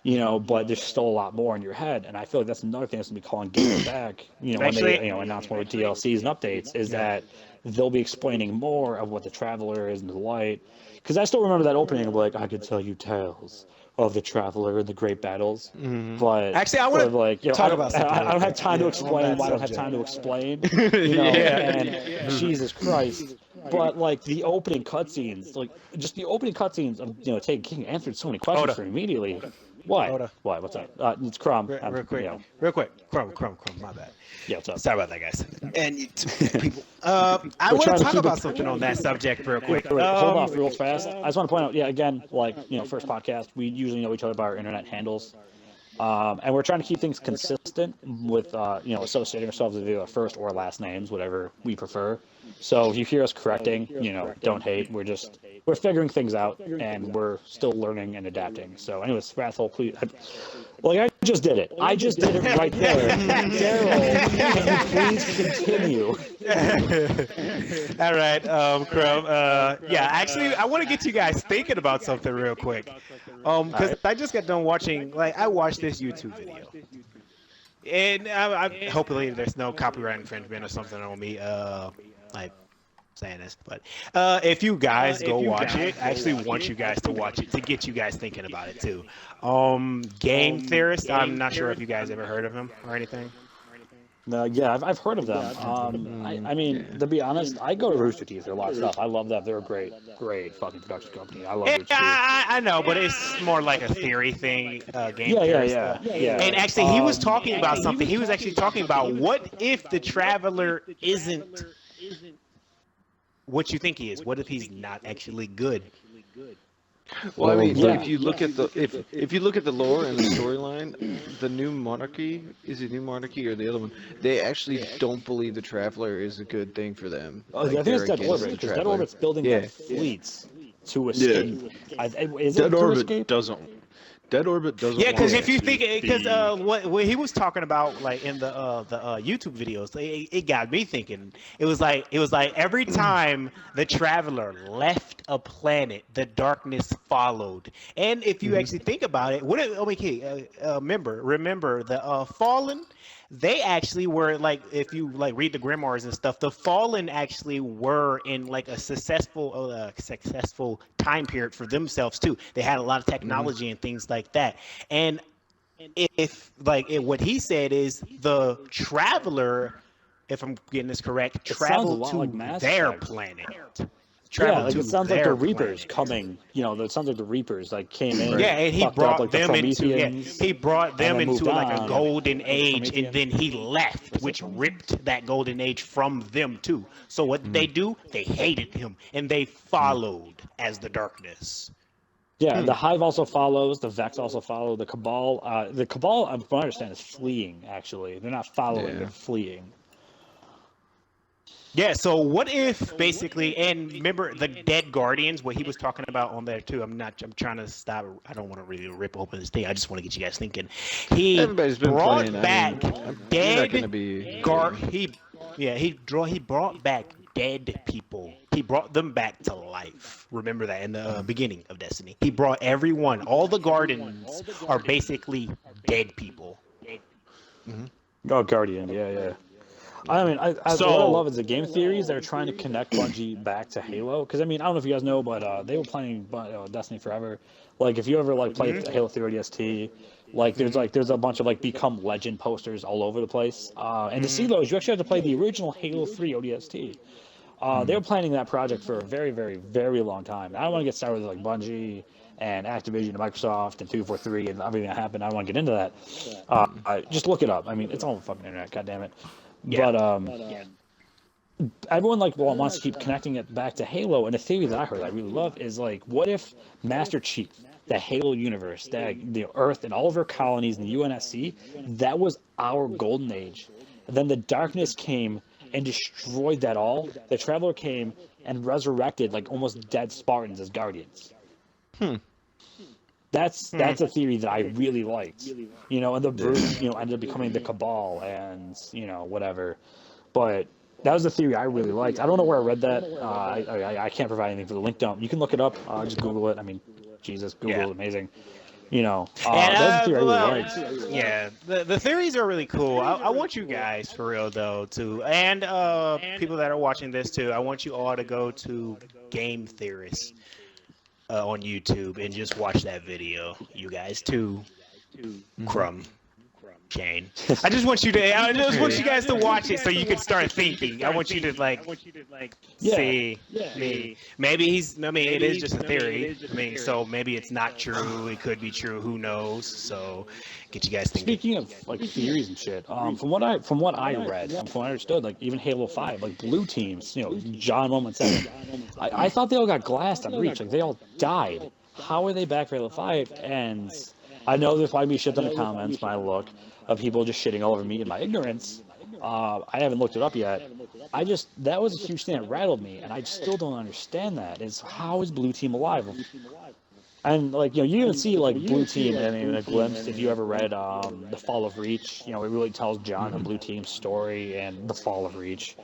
but there's still a lot more in your head. And I feel like that's another thing that's gonna be calling gamers back. When they Actually, announce more DLCs and updates, is that they'll be explaining more of what the Traveler is in the light. Because I still remember that opening of like I could tell you tales of the traveler and the great battles. Mhm. But Actually, I want but, to like, you know, talk about something. I don't have time to on explain that why I don't have subject. time to explain. You know, and Jesus Christ. But like the opening cutscenes, like just the opening cutscenes of Taken King answered so many questions Oda. for me immediately. What? Oda. What? What's up? It's Crumb. Real quick, You know, real quick. Crumb, my bad. yeah, what's up? Sorry about that, guys. And you people. I We're want trying to to talk keep about it- something on that subject real quick. Wait, hold off real fast. I just want to point out, yeah, again, like, first podcast, we usually know each other by our internet handles. And we're trying to keep things consistent with, associating ourselves with either first or last names, whatever we prefer. So if you hear us correcting, don't hate. We're figuring things out, and we're still learning and adapting. So anyways, Wrathful, please. Like, I just did it. I just did it right there. Daryl, can you please continue? All right, Crumb. Yeah, actually, I want to get you guys thinking about something real quick. Because I just got done watching, I watched this YouTube video. And hopefully there's no copyright infringement or something on me, like saying this. But if you guys go watch it, I actually want you guys to watch it to get you guys thinking about it too. Game Theorist, I'm not sure if you guys ever heard of him or anything. Yeah, I've heard of them. I mean, to be honest, I go to Rooster Teeth for a lot of stuff. I love them. They're a great fucking production company. I love Yeah, Rooster Teeth. I know, but it's more like a theory thing. Game Yeah, Theorist. yeah. And actually, he was talking about something. He was actually talking about what if the Traveler isn't what you think he is? What if he's not actually good? Well, I mean, yeah. if you look at the if you look at the lore and the storyline, the New Monarchy, is it New Monarchy or the other one? They actually don't believe the Traveler is a good thing for them. I Like, think they're it's Dead against Orbit, the because Dead Traveler. Orbit's building Yeah. their fleets to escape. Is it Dead to Orbit escape? doesn't. Dead Orbit doesn't. Yeah, because want if you to think, because be- what he was talking about, like in the YouTube videos, it got me thinking. It was like every time the Traveler left a planet, the darkness followed. And if you actually think about it, remember the Fallen. They actually were like, if you like read the grimoires and stuff, the Fallen actually were in like a successful time period for themselves too. They had a lot of technology and things like that. And what he said is the Traveler, if I'm getting this correct, sounds a traveled lot to like Mass their Effect. planet. Yeah, like To it sounds like their the Reapers planet. coming. It sounds like the Reapers like came in. Yeah, and he fucked brought up, like, the them into Prometheans, he brought and them then into moved like a on. golden age, and Prometheans. then he left, which ripped that golden age from them too. So what did they do? They hated him, and they followed as the darkness. Yeah, the Hive also follows. The Vex also follow. The Cabal. From what I understand, is fleeing. Actually, they're not following; Yeah. they're fleeing. Yeah, so what if basically, and remember the Dead Guardians, what he was talking about on there too. I'm trying to stop. I don't want to really rip open this thing. I just want to get you guys thinking. He Everybody's been brought playing. back I mean, you're not dead gonna be. he brought back dead people. He brought them back to life. Remember that in the beginning of Destiny. He brought everyone. All the Guardians are basically dead people. Oh, Guardian. Yeah. I mean, what I love is the game theories that are trying to connect Bungie back to Halo. Because I mean, I don't know if you guys know, but they were playing Destiny forever. Like, if you ever played Halo 3 ODST, there's a bunch of Become Legend posters all over the place. And to see those, you actually have to play the original Halo 3 ODST. They were planning that project for a very, very, very long time. I don't want to get started with Bungie and Activision and Microsoft and 243 and everything that happened. I don't want to get into that. Just look it up. I mean, it's all on the fucking internet. God damn it. Yeah. But everyone wants to keep connecting it back to Halo. And a theory that I heard I really love is what if Master Chief, the Halo universe, the Earth and all of our colonies in the UNSC, that was our golden age. And then the darkness came and destroyed that all. The Traveler came and resurrected almost dead Spartans as guardians. That's a theory that I really liked. And the Brute, ended up becoming the Cabal and, whatever. But that was a theory I really liked. I don't know where I read that. I can't provide anything for the link dump. You can look it up. Just Google it. I mean, Jesus, Google is amazing. That's a theory I really liked. Yeah, the theories are really cool. I want you guys, for real though, and people that are watching this too, I want you all to go to Game Theorists. on YouTube and just watch that video. You guys too, Crumb, Shane. I just want you guys to watch it so you can start thinking. I want you to see. Maybe it is just a theory. So maybe it's not true. It could be true. Who knows? So get you guys thinking. Speaking of like theories and shit, from what I read, from what I understood, like even Halo 5, like blue teams, John 117, I thought they all got glassed on Reach, like they all died. How are they back for Halo 5? And I know there's probably be shit in the comments when I look of people just shitting all over me in my ignorance. I haven't looked it up yet. That was a huge thing that rattled me, and I still don't understand that. Is how is blue team alive? And you even see like blue team in a glimpse if you ever read the Fall of Reach. It really tells John and blue team's story and the Fall of Reach.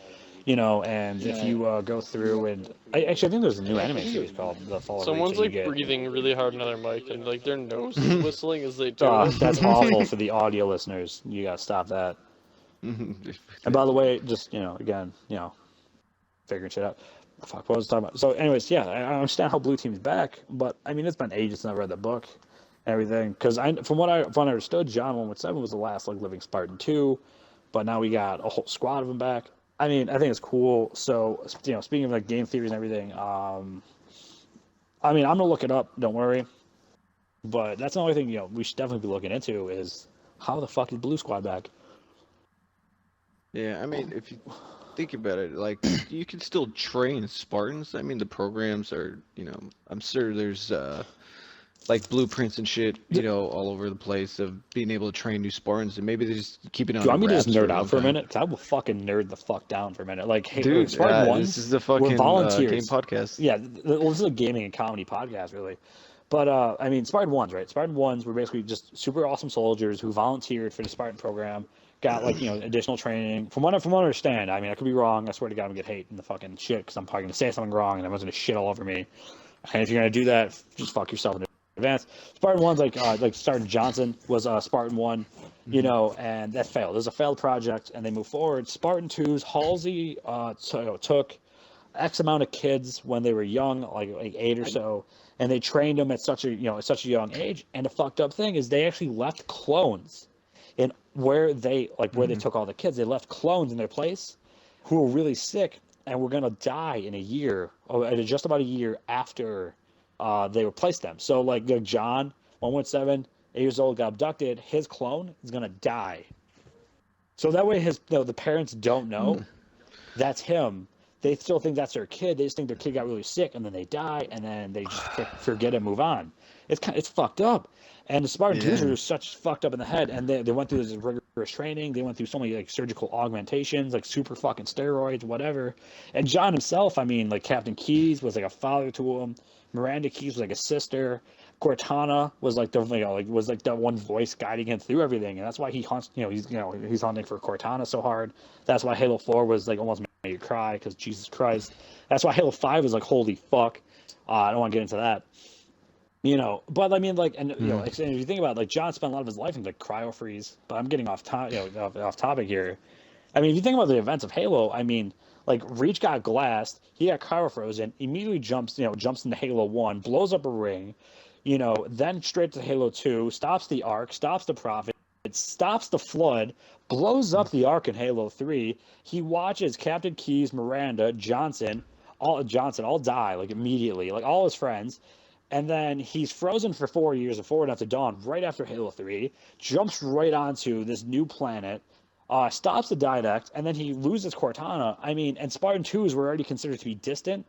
And if you go through and I think there's a new anime series called the Fall of Reach. Someone's that you get. breathing really hard into their mic and like their nose is whistling as they do it. That's awful for the audio listeners. You gotta stop that. And by the way, just again, figuring shit out. Fuck, what was I talking about? So, anyways, yeah, I understand how blue team's back, but I mean, it's been ages since I read the book, and everything. Because from what I understood, John 117 was the last living Spartan 2, but now we got a whole squad of them back. I mean, I think it's cool. So, speaking of game theories and everything, I mean, I'm gonna look it up. Don't worry. But that's the only thing we should definitely be looking into is how the fuck is Blue Squad back? Yeah, I mean, if you think about it, you can still train Spartans. I mean, the programs are, I'm sure there's blueprints and shit, all over the place of being able to train new Spartans, and maybe they just keep it on. Do you want me to just wraps nerd out for a time. minute? Because I will fucking nerd the fuck down for a minute. Like, hey, Dude, Spartan ones this is the fucking were volunteers. game podcast. Yeah, well, this is a gaming and comedy podcast, really. But I mean, Spartan ones, right? Spartan ones were basically just super awesome soldiers who volunteered for the Spartan program, got additional training. From what I understand, I mean, I could be wrong. I swear to God, I'm gonna get hate in the fucking shit because I'm probably gonna say something wrong and everyone's gonna shit all over me. And if you're gonna do that, just fuck yourself in advance. Spartan one's like Sergeant Johnson was Spartan one, and that failed. It was a failed project, and they moved forward. Spartan twos, Halsey took X amount of kids when they were young, like 8 or so, and they trained them at such a young age. And the fucked up thing is they actually left clones in where they took all the kids. They left clones in their place who were really sick and were gonna die in a year, or just about a year after they replaced them. So John 117, 8 years old, got abducted. His clone is gonna die. So that way the parents don't know that's him. They still think that's their kid. They just think their kid got really sick, and then they die, and then they just forget and move on. It's fucked up. And the Spartan 2s are such fucked up in the head, and they went through this rigorous training. They went through so many surgical augmentations, super fucking steroids, whatever. And John himself, I mean, Captain Keyes was a father to him. Miranda Keyes was a sister. Cortana was that one voice guiding him through everything, and that's why he hunts. He's hunting for Cortana so hard. That's why Halo 4 was almost made you cry because Jesus Christ. That's why Halo 5 was holy fuck. I don't want to get into that. But I mean, if you think about John spent a lot of his life in cryo freeze. But I'm getting off topic here. I mean, if you think about the events of Halo, I mean, Reach got glassed, he got cryo frozen, immediately jumps into Halo 1, blows up a ring, then straight to Halo 2, stops the Ark, stops the Prophet, stops the Flood, blows up the Ark in Halo 3. He watches Captain Keyes, Miranda, Johnson all die immediately, all his friends. And then he's frozen for 4 years of Forward After Dawn right after Halo 3, jumps right onto this new planet, stops the Didact, and then he loses Cortana. I mean, and Spartan 2s were already considered to be distant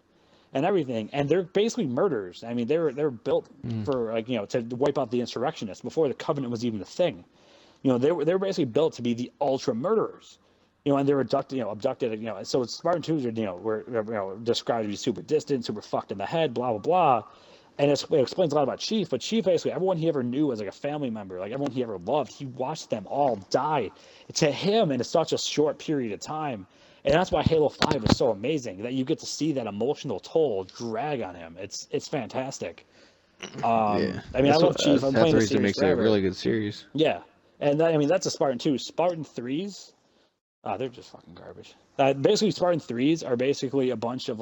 and everything, and they're basically murderers. I mean, they're built for to wipe out the insurrectionists before the Covenant was even a thing. They were basically built to be the ultra murderers. And they were abducted. So Spartan 2s were described to be super distant, super fucked in the head, blah blah blah. And it explains a lot about Chief, but Chief basically, everyone he ever knew as a family member, everyone he ever loved, he watched them all die to him in such a short period of time. And that's why Halo 5 is so amazing, that you get to see that emotional toll drag on him. It's fantastic. I mean, I love Chief. I'm playing the series makes it a really good series. Yeah. And that's a Spartan 2. Spartan 3s, they're just fucking garbage. Basically, Spartan 3s are basically a bunch of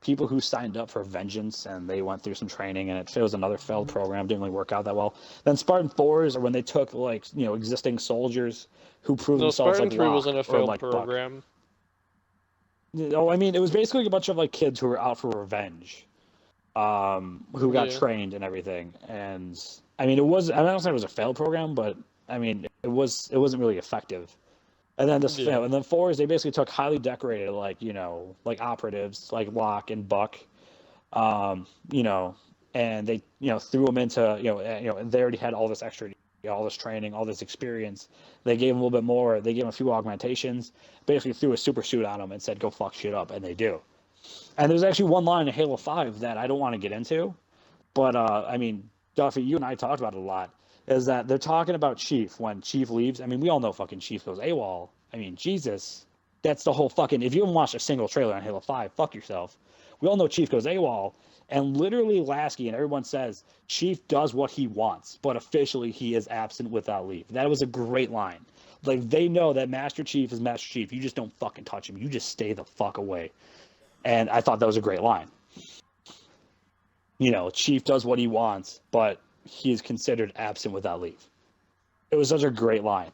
people who signed up for Vengeance and they went through some training and it was another failed program, didn't really work out that well. Then Spartan 4s are when they took like existing soldiers who proved No, themselves Spartan like 3 Locke wasn't a or failed like Buck. program. No, I mean it was basically a bunch of like kids who were out for revenge, who got Yeah. trained and everything. And I mean I don't say it was a failed program, but I mean it wasn't really effective. And then Yeah. and then 4s they basically took highly decorated like like operatives like Locke and Buck, and they threw them into and they already had all this extra, all this training, all this experience. They gave them a little bit more. They gave them a few augmentations. Basically threw a super suit on them and said, "Go fuck shit up," and they do. And there's actually one line in Halo 5 that I don't want to get into, but I mean, Duffy, you and I talked about it a lot. Is that they're talking about Chief when Chief leaves? I mean, we all know fucking Chief goes AWOL. I mean, Jesus, that's the whole fucking. If you haven't watched a single trailer on Halo 5, fuck yourself. We all know Chief goes AWOL, and literally Lasky and everyone says Chief does what he wants, but officially he is absent without leave. That was a great line. Like they know that Master Chief is Master Chief. You just don't fucking touch him. You just stay the fuck away. And I thought that was a great line. Chief does what he wants, but he is considered absent without leave. It was such a great line.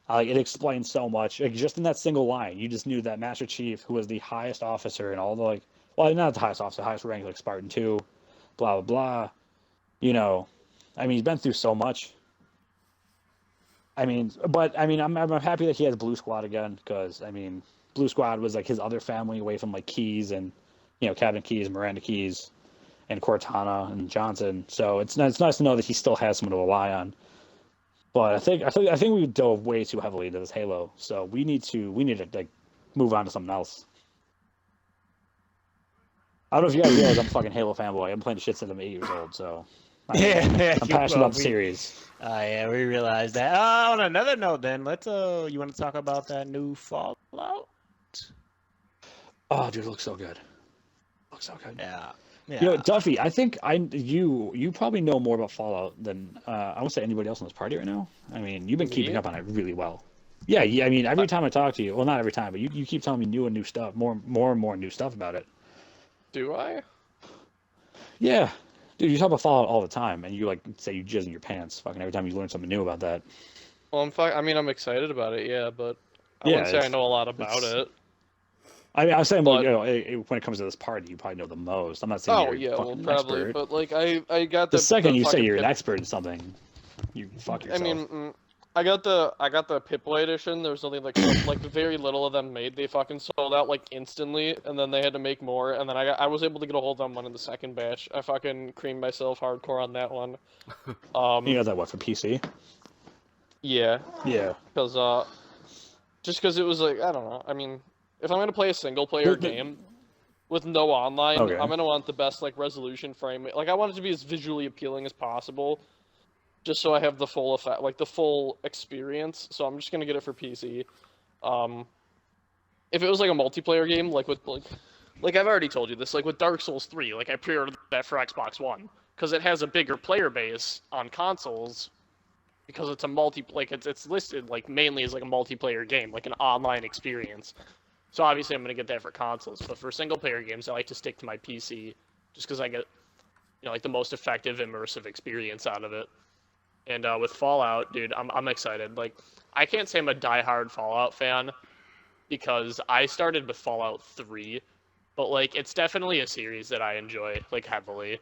It explained so much. Like, just in that single line, you just knew that Master Chief, who was the highest officer in all the not the highest officer, highest rank, like Spartan 2, blah, blah, blah. I mean, he's been through so much. I mean, I'm happy that he has Blue Squad again, because, I mean, Blue Squad was like his other family away from like Keyes and, Captain Keyes, Miranda Keyes, and Cortana and Johnson. So it's nice to know that he still has someone to rely on. But I think we dove way too heavily into this Halo. So we need to like move on to something else. I don't know if you guys realize I'm a fucking Halo fanboy. I've been playing the shit since I'm 8 years old. So I'm passionate about the series. Yeah, we realized that. On another note, then let's you want to talk about that new Fallout? Oh, dude, it looks so good. Looks so good. Yeah. Duffy, I think you probably know more about Fallout than I won't say anybody else in this party right now. I mean, you've been keeping up on it really well. Yeah. I mean, every time I talk to you, well, not every time, but you keep telling me new stuff, more and more new stuff about it. Do I? Yeah, dude, you talk about Fallout all the time, and you like say you jizz in your pants, fucking every time you learn something new about that. Well, I'm excited about it, yeah, but I wouldn't say I know a lot about it. I mean, I'm saying, But- when it comes to this party, you probably know the most. I'm not saying you're fucking probably, expert. but like I got The second you say fucking you're an Pip- expert in something, you fuck yourself. I mean, I got the Pip-Boy edition. There was only like very little of them made. They fucking sold out like instantly, and then they had to make more. And then I was able to get a hold on one in the second batch. I fucking creamed myself hardcore on that one. You know that what for PC? Yeah, Yeah. because because it was like I don't know. I mean, if I'm gonna play a single player game with no online, Okay. I'm gonna want the best like resolution frame. Like I want it to be as visually appealing as possible, just so I have the full effect, like the full experience. So I'm just gonna get it for PC. If it was like a multiplayer game, like I've already told you this, like with Dark Souls 3, like I pre-ordered that for Xbox One because it has a bigger player base on consoles because it's a it's listed like mainly as like a multiplayer game, like an online experience. So obviously I'm gonna get that for consoles, but for single player games I like to stick to my PC just because I get like the most effective immersive experience out of it. And with Fallout, dude, I'm excited. Like I can't say I'm a diehard Fallout fan because I started with Fallout 3, but like it's definitely a series that I enjoy like heavily.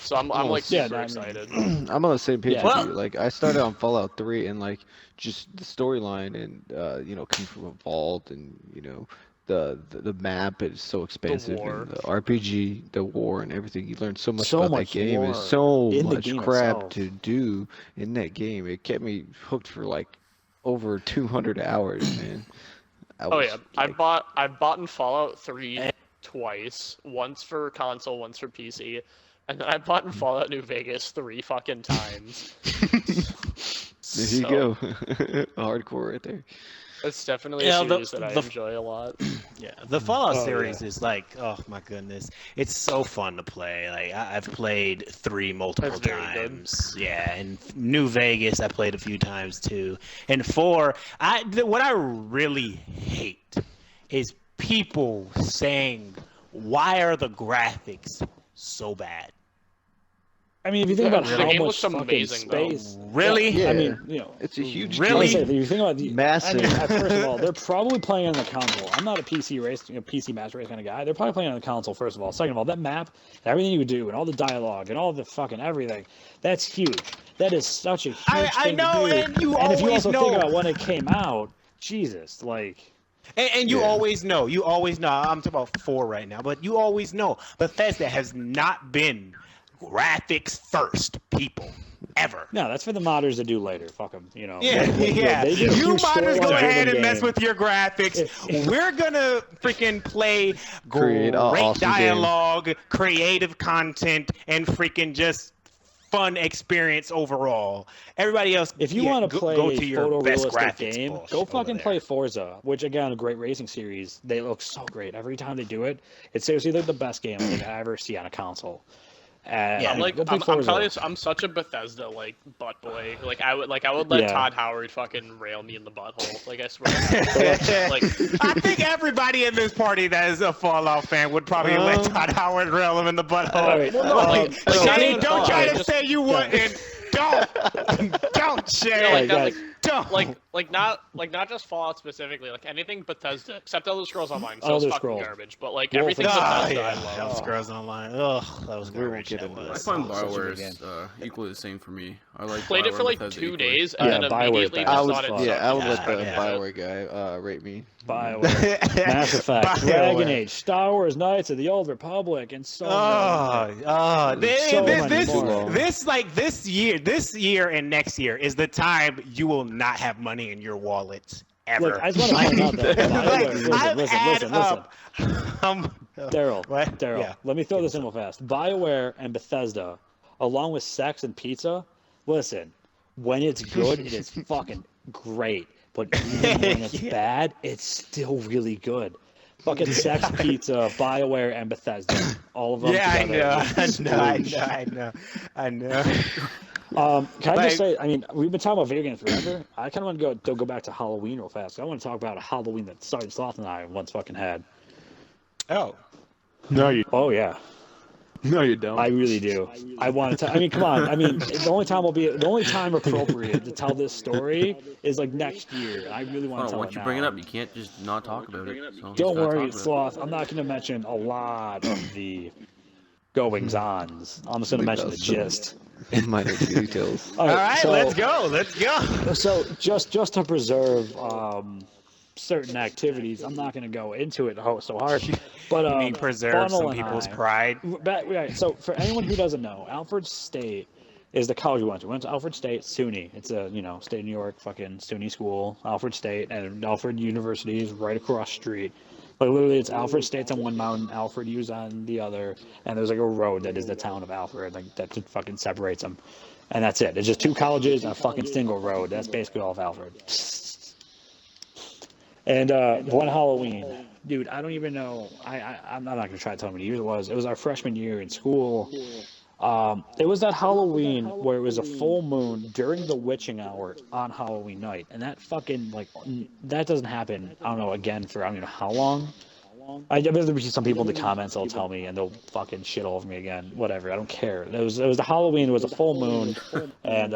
So I'm like super excited. I'm on the same page Yeah. with you. Like I started on Fallout 3 and like just the storyline and coming from a vault and the map is so expansive war. and the RPG, the war and everything. You learn so much So about much that game. lore There's so in the much game crap itself. to do in that game. It kept me hooked for like over 200 hours, man. Oh yeah, like, I've bought in Fallout 3 twice, once for console, once for PC, and then I bought in Fallout New Vegas 3 fucking times. there you go. Hardcore right there. It's definitely Yeah, a the- series that I the- enjoy a lot. Yeah, the Fallout Oh, series yeah. is like, oh my goodness, it's so fun to play. Like I've played 3 multiple That's very good. times. Yeah, and New Vegas I played a few times too. And 4, what I really hate is people saying, "Why are the graphics so bad?" I mean, if you think about The how game much looks fucking amazing, though. space, Really? Yeah. I mean, It's a huge Really? I game. say, if you think about Massive. I mean, first of all, they're probably playing on the console. I'm not a PC match race kind of guy. They're probably playing on the console. First of all, second of all, that map, everything you do, and all the dialogue, and all the fucking everything, that's huge. That is such a huge I thing know, to do. and you if you always also know. think about when it came out, Jesus, like. And you Yeah. always know. You always know. I'm talking about 4 right now, but you always know Bethesda has not been graphics first people ever. No, that's for the modders to do later. Fuck them, Yeah, yeah. They do You huge modders go ahead storyline-driven and mess game. with your graphics. We're gonna freaking play Create a great awesome game. dialogue, creative content, and freaking just fun experience overall. Everybody else, If you want to play go a to your best photorealistic graphics game, bullshit go over fucking there. play Forza, which again, a great racing series. They look so great every time they do it. It's seriously like the best game I think I ever see on a console. Yeah. I'm like, go play I'm Forza. telling you, I'm such a Bethesda like butt boy. I would let Yeah. Todd Howard fucking rail me in the butthole. Like, I swear. To God. Like, I think everybody in this party that is a Fallout fan would probably let Todd Howard rail him in the butthole. Alright, Well, no, like, Shay, so- don't try to just- say you wouldn't. Don't, Shay. Yeah, like that, guys. Don't. not just Fallout specifically, like anything Bethesda, except Elder Scrolls Online. So Elder it's fucking Scrolls. garbage. But like Wolf everything and- Bethesda, I Elder love. Scrolls Online. Ugh, that was We won't garbage. get That into was. I that. find Such a good Bioware's game. equally the same for me. I like Played it BioWare for like Bethesda 2 equally. days and Yeah, then BioWare's immediately bad. just I would, thought it yeah, sucked. I would Yeah, let the yeah. Bioware guy rate me. BioWare, Mass Effect, BioWare. Dragon Age, Star Wars Knights of the Old Republic, and so many more. So many more. This year and next year is the time you will not have money in your wallet ever. Look, I just want to point out though, BioWare, I've listen. added up. Daryl, What? Daryl, Yeah. let me throw this in real fast. BioWare and Bethesda, along with sex and pizza, listen, when it's good, it is fucking great. But even when it's bad, it's still really good. Fucking sex, pizza, BioWare, and Bethesda. All of them Yeah, I together. I know. Can I just say, I mean, we've been talking about video games forever. I kind of want to go back to Halloween real fast. I want to talk about a Halloween that Sergeant Sloth and I once fucking had. Oh. No, you Oh, don't. I really do. I want to. I mean, come on. I mean, the only time appropriate to tell this story is like next year. I really want Oh, to tell once it you now. bring it up, you can't just not talk about it. So Don't just gotta worry, talk about it. Sloth. I'm not going to mention a lot of the goings-ons. I'm just going to mention the gist. Minor details. All right, so, let's go. Let's go. So just to preserve certain activities, I'm not going to go into it so hard. But You mean preserve Funnel some and people's I- pride? Right. So for anyone who doesn't know, Alfred State is the college we went to. We went to Alfred State, SUNY. It's a state of New York fucking SUNY school, Alfred State, and Alfred University is right across the street. Like literally, it's Alfred State's on one mountain, Alfred U's on the other, and there's like a road that is the town of Alfred, like that just fucking separates them, and that's it. It's just 2 colleges and a fucking single road. That's basically all of Alfred. And one Halloween, dude, I don't even know. I'm not gonna try to tell how many years it was. It was our freshman year in school. It was that Halloween where it was a full moon during the witching hour on Halloween night, and that fucking that doesn't happen. I don't know again for I don't know how long. I bet there'll be some people in the comments that'll tell me and they'll fucking shit all over me again. Whatever, I don't care. It was the Halloween. It was a full moon, and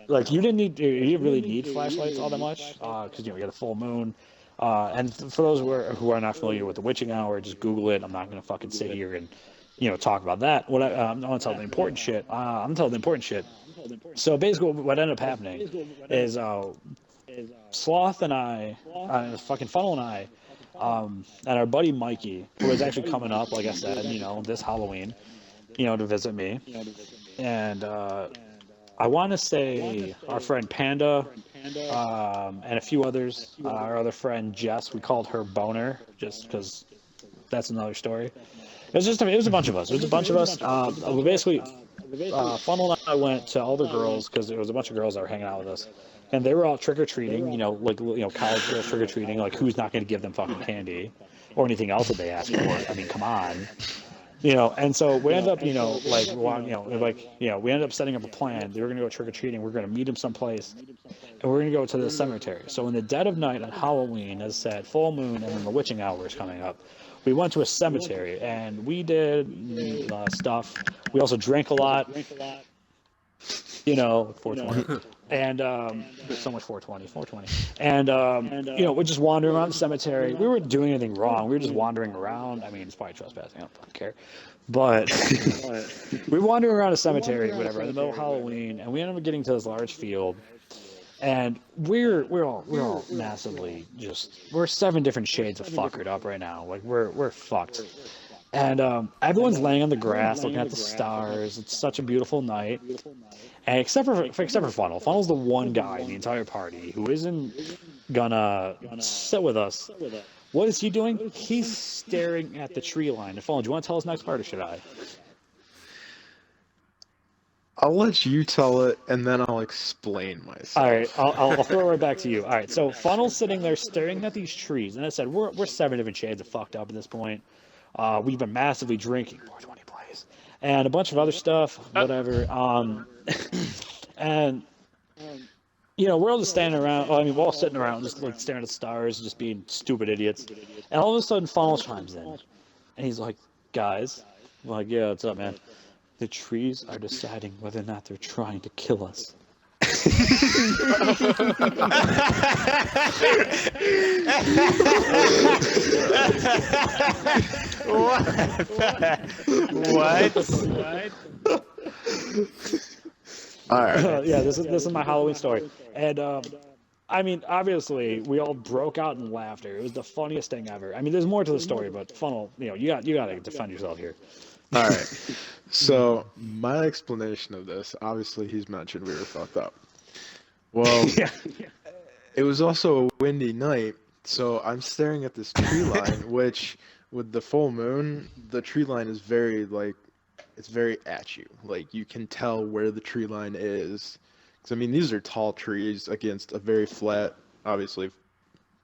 like you didn't really need flashlights all that much because you got a full moon. And for those who are not familiar with the witching hour, just Google it. I'm not gonna fucking sit here and talk about that. What I'm gonna tell the important shit. I'm gonna tell the important shit. So basically, what ended up happening is Sloth and I, fucking Funnel and I, and our buddy Mikey, who was actually coming up, like I said, this Halloween, to visit me, and I want to say our friend Panda, and a few others. Our other friend Jess, we called her Boner, just because that's another story. It was a bunch of us. It was a bunch of us. We basically, Funnel and I went to all the girls because there was a bunch of girls that were hanging out with us, and they were all trick or treating. College girls trick or treating. Like, who's not going to give them fucking candy or anything else that they ask for? I mean, come on. And so we ended up, we ended up setting up a plan. They were going to go trick or treating. We're going to meet him someplace, and we're going to go to the cemetery. So in the dead of night on Halloween, as said, full moon, and then the witching hour is coming up. We went to a cemetery, and we did stuff. We also drank a lot. 420. And there's so much 420. And we're just wandering around the cemetery. We weren't doing anything wrong. We were just wandering around. I mean, it's probably trespassing. I don't fucking care. But we were wandering around a cemetery, whatever, in the middle of Halloween, and we ended up getting to this large field. And we're all massively we're 7 different shades of fuckered up right now. Like we're fucked. And everyone's laying on the grass looking at the stars. It's such a beautiful night. And except for Funnel. Funnel's the one guy in the entire party who isn't gonna sit with us. What is he doing? He's staring at the tree line. And Funnel, do you want to tell us next part, or should I? I'll let you tell it, and then I'll explain myself. All right, I'll throw it right back to you. All right, so Funnel's sitting there staring at these trees, and I said we're 7 different shades of fucked up at this point. We've been massively drinking, 420 plays, and a bunch of other stuff, whatever. And we're all just standing around. Well, I mean, we're all sitting around, just like staring at the stars, just being stupid idiots. And all of a sudden, Funnel chimes in, and he's like, "Guys," I'm like, "Yeah, what's up, man? The trees are deciding whether or not they're trying to kill us." What? All right. Yeah, this is my Halloween story, and I mean, obviously, we all broke out in laughter. It was the funniest thing ever. I mean, there's more to the story, but Funnel, you got to defend yourself here. All right. So my explanation of this, obviously, he's mentioned we were fucked up. Well, it was also a windy night, so I'm staring at this tree line, which, with the full moon, the tree line is it's very at you. Like, you can tell where the tree line is. Because, I mean, these are tall trees against a very flat, obviously,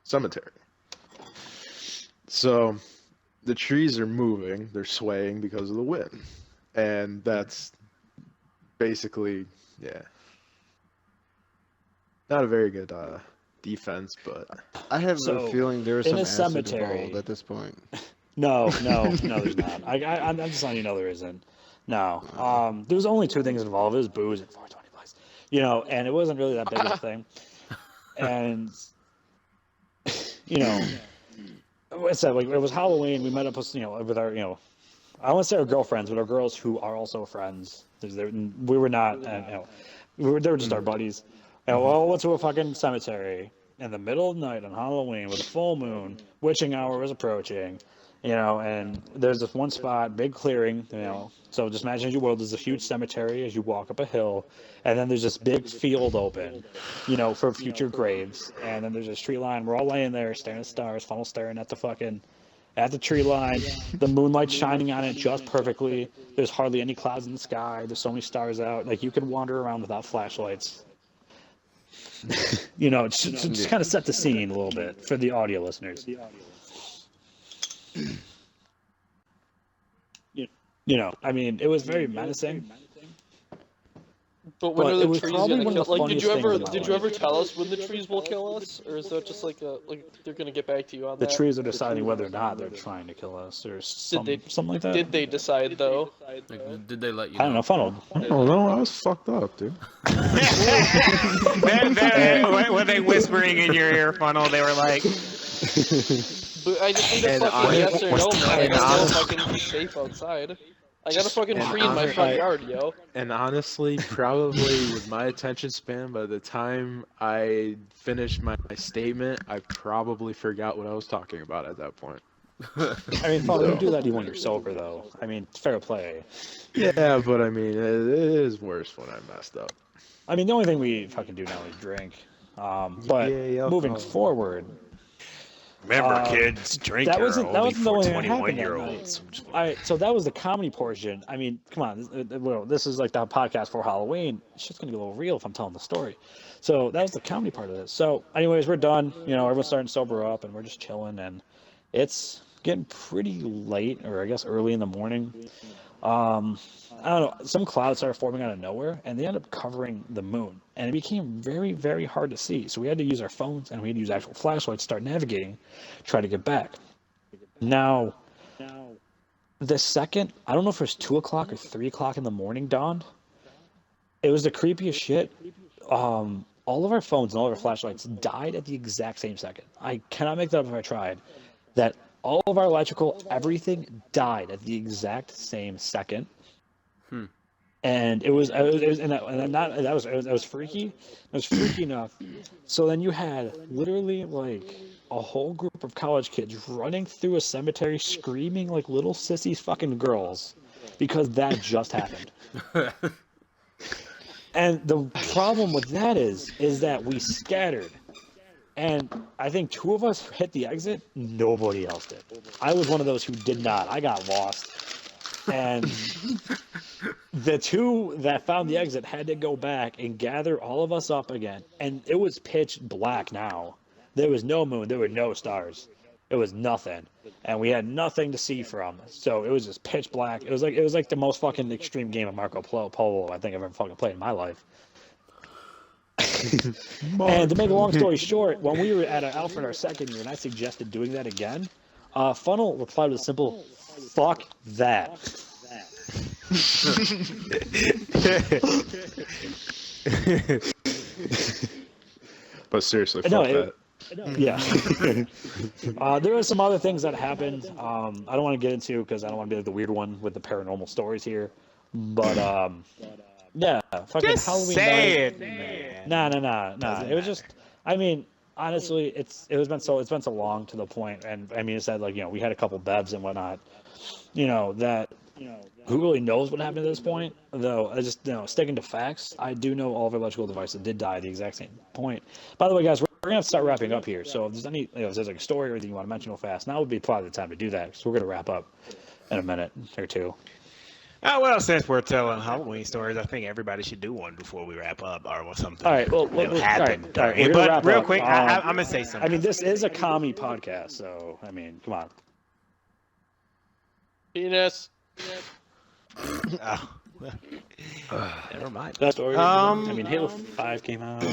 cemetery. So the trees are moving, they're swaying because of the wind. And that's basically, not a very good defense, but I have So, a feeling there was in some a acid cemetery- involved at this point. No, there's not. I'm just letting you know there isn't. No. There was only 2 things involved. It was booze and 420 plays. And it wasn't really that big of a thing. And, I said, like, it was Halloween. We met up with, with our, I won't say our girlfriends, but our girls who are also friends. We were not, they were just our buddies. And we all went to a fucking cemetery in the middle of the night on Halloween with a full moon. Witching hour was approaching, and there's this one spot, big clearing, So just imagine, as you will, there's a huge cemetery as you walk up a hill, and then there's this big field open, for future graves. And then there's a tree line. We're all laying there staring at stars, Funnel staring at the tree line, the moonlight shining on it just perfectly. There's hardly any clouds in the sky. There's so many stars out. Like, you could wander around without flashlights. Just kind of set the scene a little bit for the audio listeners. I mean, it was very menacing. But when But are it the was trees probably gonna one kill? of the Like, did you funniest ever things in my did you ever life. tell us when the trees will kill us, or is that just like they're gonna get back to you on The that? trees are deciding whether or not they're trying to kill us, or something like that. Did they decide though? Like, did they let you I don't know, Funnel. I don't know. I was fucked up, dude. Were they whispering in your ear, Funnel? They were like, But I just need a And fucking yes or no, man. I and gotta know if I honest- can be safe outside. I got a fucking And tree in my honest- front I- yard, yo. And honestly, probably with my attention span, by the time I finished my statement, I probably forgot what I was talking about at that point. I mean, Funnel, you do that even when you're sober, though. I mean, fair play. Yeah, but I mean, it is worse when I messed up. I mean, the only thing we fucking do now is drink. But Yeah, moving alcohol. forward, remember, kids, drink that your wasn't only the for only thing that happened 21-year-olds. that night. So that was the comedy portion. I mean, come on, this is like the podcast for Halloween. Shit's gonna get a little real if I'm telling the story. So that was the comedy part of it. So, anyways, we're done. Everyone's starting to sober up, and we're just chilling, and it's getting pretty late, or I guess early in the morning. I don't know, some clouds started forming out of nowhere, and they ended up covering the moon. And it became very, very hard to see. So we had to use our phones, and we had to use actual flashlights to start navigating, try to get back. Now, the second, I don't know if it was 2 o'clock or 3 o'clock in the morning dawned, it was the creepiest shit. All of our phones and all of our flashlights died at the exact same second. I cannot make that up if I tried. That all of our electrical, everything died at the exact same second. And it was that was freaky. It was freaky enough. So then you had literally like a whole group of college kids running through a cemetery screaming like little sissy fucking girls because that just happened. And the problem with that is that we scattered. And I think 2 of us hit the exit. Nobody else did. I was one of those who did not. I got lost. And the 2 that found the exit had to go back and gather all of us up again. And it was pitch black now. There was no moon. There were no stars. It was nothing. And we had nothing to see from. So it was just pitch black. It was like the most fucking extreme game of Marco Polo I think I've ever fucking played in my life. And to make a long story short, when we were at Alfred our second year and I suggested doing that again, Funnel replied with a simple, "Fuck that." But seriously, fuck that. Yeah. There were some other things that happened. I don't want to get into because I don't want to be like the weird one with the paranormal stories here. But yeah, fucking Just Halloween say night. it, man. Nah. It was just, I mean, honestly, it's been so long to the point, and I mean, it's that like we had a couple bevs and whatnot, that who really knows what happened at this point? Though I just sticking to facts, I do know all of our electrical devices did die at the exact same point. By the way, guys, we're gonna have to start wrapping up here. So if there's if there's like a story or anything you want to mention real fast, now would be probably the time to do that because we're gonna wrap up in a minute or two. Well, since we're telling Halloween stories, I think everybody should do one before we wrap up or something. All right, well, happened. all right, we're gonna wrap But real up. quick, I'm going to say something. I mean, this is a comedy podcast, so I mean, come on. Penis. Oh. Never mind. That story. I mean, Halo 5 came out.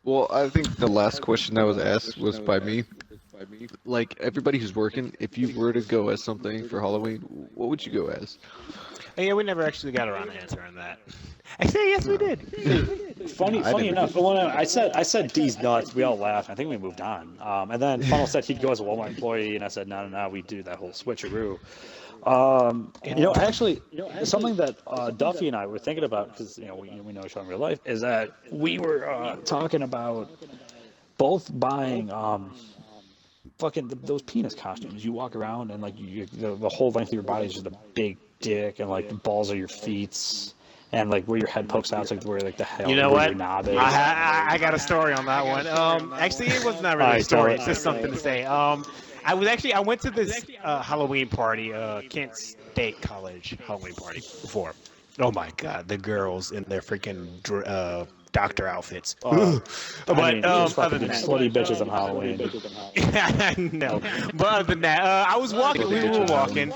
Well, I think the last question that was asked was by me. Like, everybody who's working, if you were to go as something for Halloween, what would you go as? Yeah, we never actually got around to answering that. Actually, yes, we did. Funny enough, when I said D's nuts, we all laughed. I think we moved on. And then Funnel said he'd go as a Walmart employee, and I said no, we do that whole switcheroo. Actually, something that Duffy and I were thinking about, because we know each other in real life, is that we were talking about both buying fucking those penis costumes. You walk around and like the whole length of your body is just a big dick, and like the balls are your feet, and like where your head pokes out, it's like where like the hell You know where what? your knob is. I got a story on that one. Actually, it was not really a story. It's just something to say. I went to this Halloween party, Kent State College Halloween party before. Oh my God, the girls in their freaking doctor outfits. But other than that, slutty bitches on Halloween. no. But other than that, I was walking. We were walking.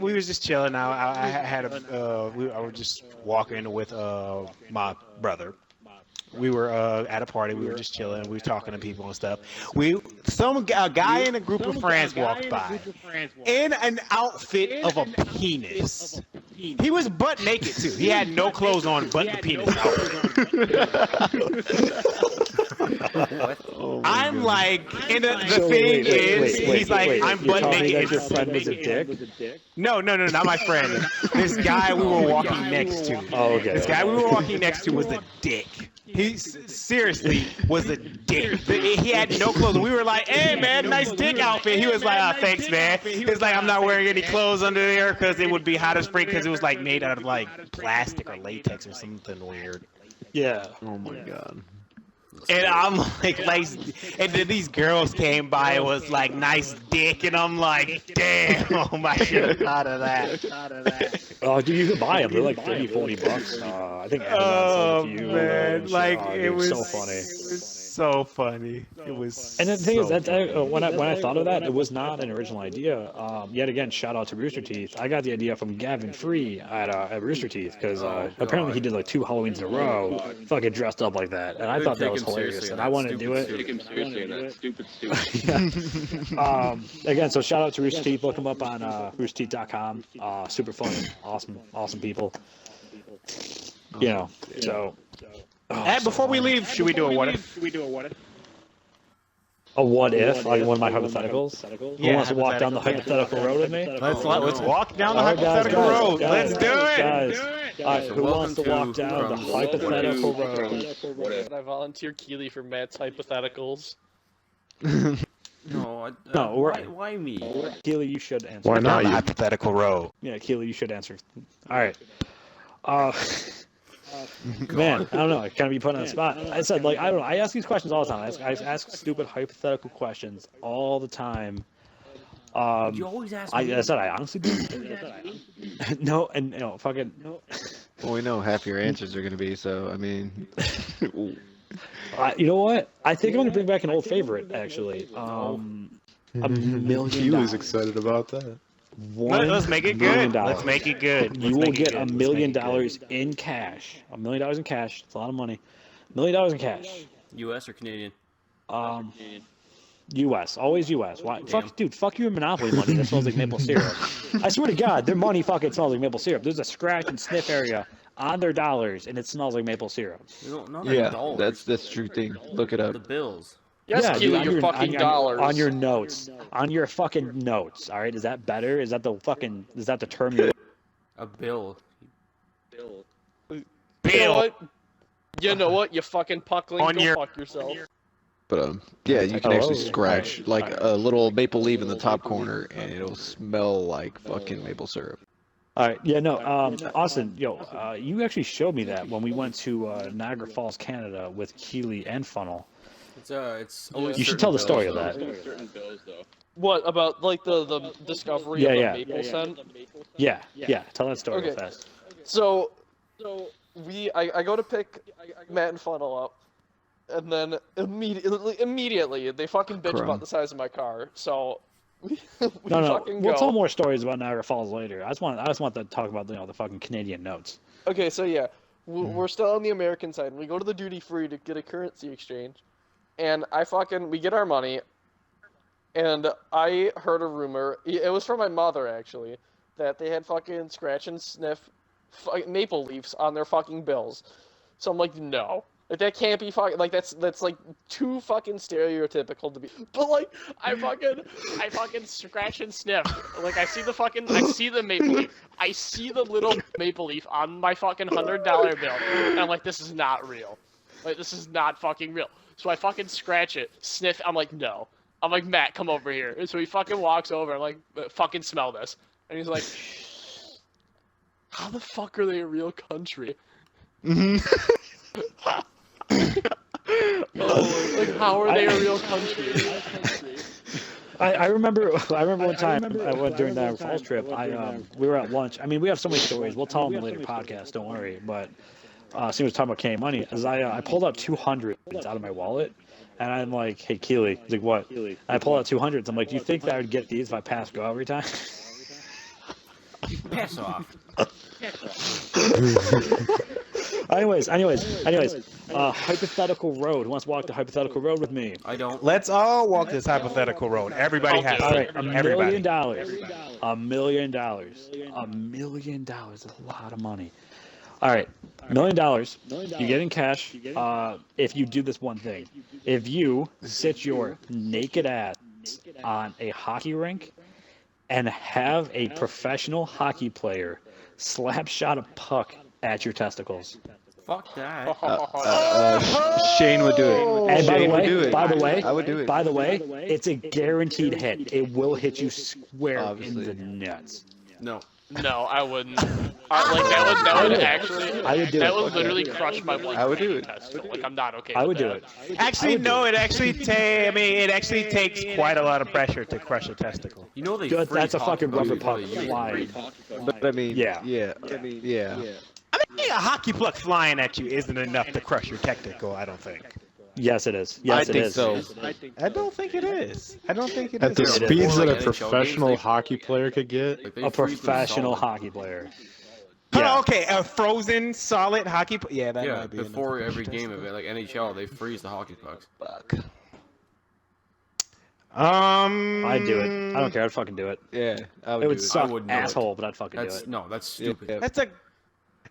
We was just chilling. I was just walking with my brother. We were at a party. We were just chilling. We were talking to people and stuff. A guy and a group of friends walked by in an outfit of a penis. He was butt naked too. He had no clothes on but the penis outfit. I'm like, and the thing is, he's like, I'm butt naked. Your friend was a dick? No, not my friend. This guy we were walking next to. Oh, okay. This guy we were walking next to was a dick. He seriously was a dick. He had no clothes. We were like, hey, man, nice dick outfit. He was like, thanks, man. He was like, I'm not wearing any clothes under there because it would be hot as freak because it was like made out of like plastic or latex or something weird. Yeah. Oh my God. And I'm like, and then these girls came by and was like, nice dick. And I'm like, damn, I should have thought of that. Oh, dude, you could buy them. They're like $30, $40. I think Amazon sold a few. Man, Dude, like it it was so funny. It was so funny. It was. And the thing is, so that funny. when I thought of that, it was not an original idea. Yet again, shout out to Rooster Teeth. I got the idea from Gavin Free at Rooster Teeth because apparently he did like 2 Halloweens in a row, fucking dressed up like that, and I thought that was hilarious, and I wanted to do it. Take him seriously in that stupid suit. Yeah. Again, so shout out to Rooster Teeth. Look him up on roosterteeth.com. Super fun, awesome people. You know, so. And before we leave, should we do a what if? A what if? Like one of my hypotheticals? Who wants to walk down the hypothetical road with me? Let's walk down the All right, guys, hypothetical road. guys, Let's do it. Guys, all right, who wants to walk down the from hypothetical road? And I volunteer Keely for Matt's hypotheticals. No, why me? Keely, you should answer. Why Down not the you? hypothetical road. Yeah, Keely, you should answer. All right. Man, I don't know. I kind of be put on the spot. I said, like, I don't know. I ask these questions all the time. I ask stupid hypothetical questions all the time. You always ask me. I said I honestly do. No, and fucking. Well, we know half your answers are gonna be, so I mean. You know what? I think I'm gonna bring back an old favorite. Actually, $1 million. He was excited about that. Let's make it good. Let's make it good. You will get $1 million in cash. $1 million in cash. It's a lot of money. $1 million in cash. U.S. or Canadian? U.S. Always U.S. Why? Fuck your Monopoly money that smells like maple syrup. I swear to God, their money fucking smells like maple syrup. There's a scratch and sniff area on their dollars, and it smells like maple syrup. Not Yeah, dollars. that's true thing. Look it The up. bills. Yes, Yeah, Keely, dude, your fucking dollars. on your notes. On your fucking notes. All right, is that better? Is that the term you? A bill. You know what? You know what? You fucking puckling. On Go your- fuck yourself. But yeah, you can Oh, actually okay. scratch like a little maple leaf in the top corner, and it'll smell like fucking maple syrup. All right, yeah, no, Austin, you actually showed me that when we went to Niagara Falls, Canada, with Keely and Funnel. It's always You should certain tell the bills, story of though. that. Certain bills, though. What about like the discovery Yeah, of the yeah. maple scent? Yeah, tell that story real Okay. fast. So I go to pick Matt and Funnel up, and then immediately they fucking bitch Crumb. about the size of my car. So we No, fucking we'll go. tell more stories about Niagara Falls later. I just want to talk about the fucking Canadian notes. Okay, so yeah, we're still on the American side. We go to the duty free to get a currency exchange, and we get our money, and I heard a rumor. It was from my mother actually, that they had fucking scratch and sniff maple leaves on their fucking bills. So I'm like, no. Like that can't be fucking like that's like too fucking stereotypical to be. But like I fucking scratch and sniff. Like I see the maple leaf. I see the little maple leaf on my fucking $100 bill. And I'm like, this is not real. Like this is not fucking real. So I fucking scratch it, sniff. I'm like, no. I'm like, Matt, come over here. And so he fucking walks over. I'm like, fucking smell this. And he's like, how the fuck are they a real country? Like how are they a real country? I remember one time I went during the Niagara Falls trip. We were at lunch. I mean, we have so many stories. We'll tell them in later podcast. Don't worry. But as soon as talking about Canadian money, as I pulled out 200 out of my wallet, and I'm like, hey Keely, he's like, what? And I pulled out 200s. I'm like, do you think that I would get these if I pass go every time? Pass off. Anyways, hypothetical road. Who wants to walk the hypothetical road with me? I don't. Let's all walk this hypothetical road. Everybody has All to. right, $1 Everybody. million. $1 million. $1 million is a lot of money. All right, $1 million. You get in cash. If you do this one thing, if you sit your naked ass on a hockey rink and have a professional hockey player slap shot a puck at your testicles. Fuck that. Shane would do it. And Shane would do it. by the way, I would do it. By the way, it's a guaranteed hit. It will hit you square Obviously. in the nuts. No. No, I wouldn't. That would actually. I would do That it. would literally crush my blood. I would do it. Testicle. Like I'm not okay. I with would do that. it. Actually, no. It actually takes quite a lot of pressure to crush a testicle. You know they. That's freeze a fucking hockey rubber pucks puck before they use flying. them. But I mean, Yeah. yeah. I mean, a hockey puck flying at you isn't enough to crush your testicle. I don't think. Yes, it is. Yes, I it think is. so. I don't think it is. I don't think it At is. the It is. speeds that a Like NHL games, professional they- hockey player could get. Like, they A freeze them professional solid. hockey player. Hold on, Yeah. okay, a frozen solid hockey. Yeah, that Yeah, might be enough before to every push game of it, like NHL, they freeze the hockey pucks. Fuck. I'd do it. I don't care. I'd fucking do it. Yeah, I would It do would it. suck wouldn't do it. asshole, but I'd fucking do That's it. no, that's Yeah, stupid. yeah. That's a.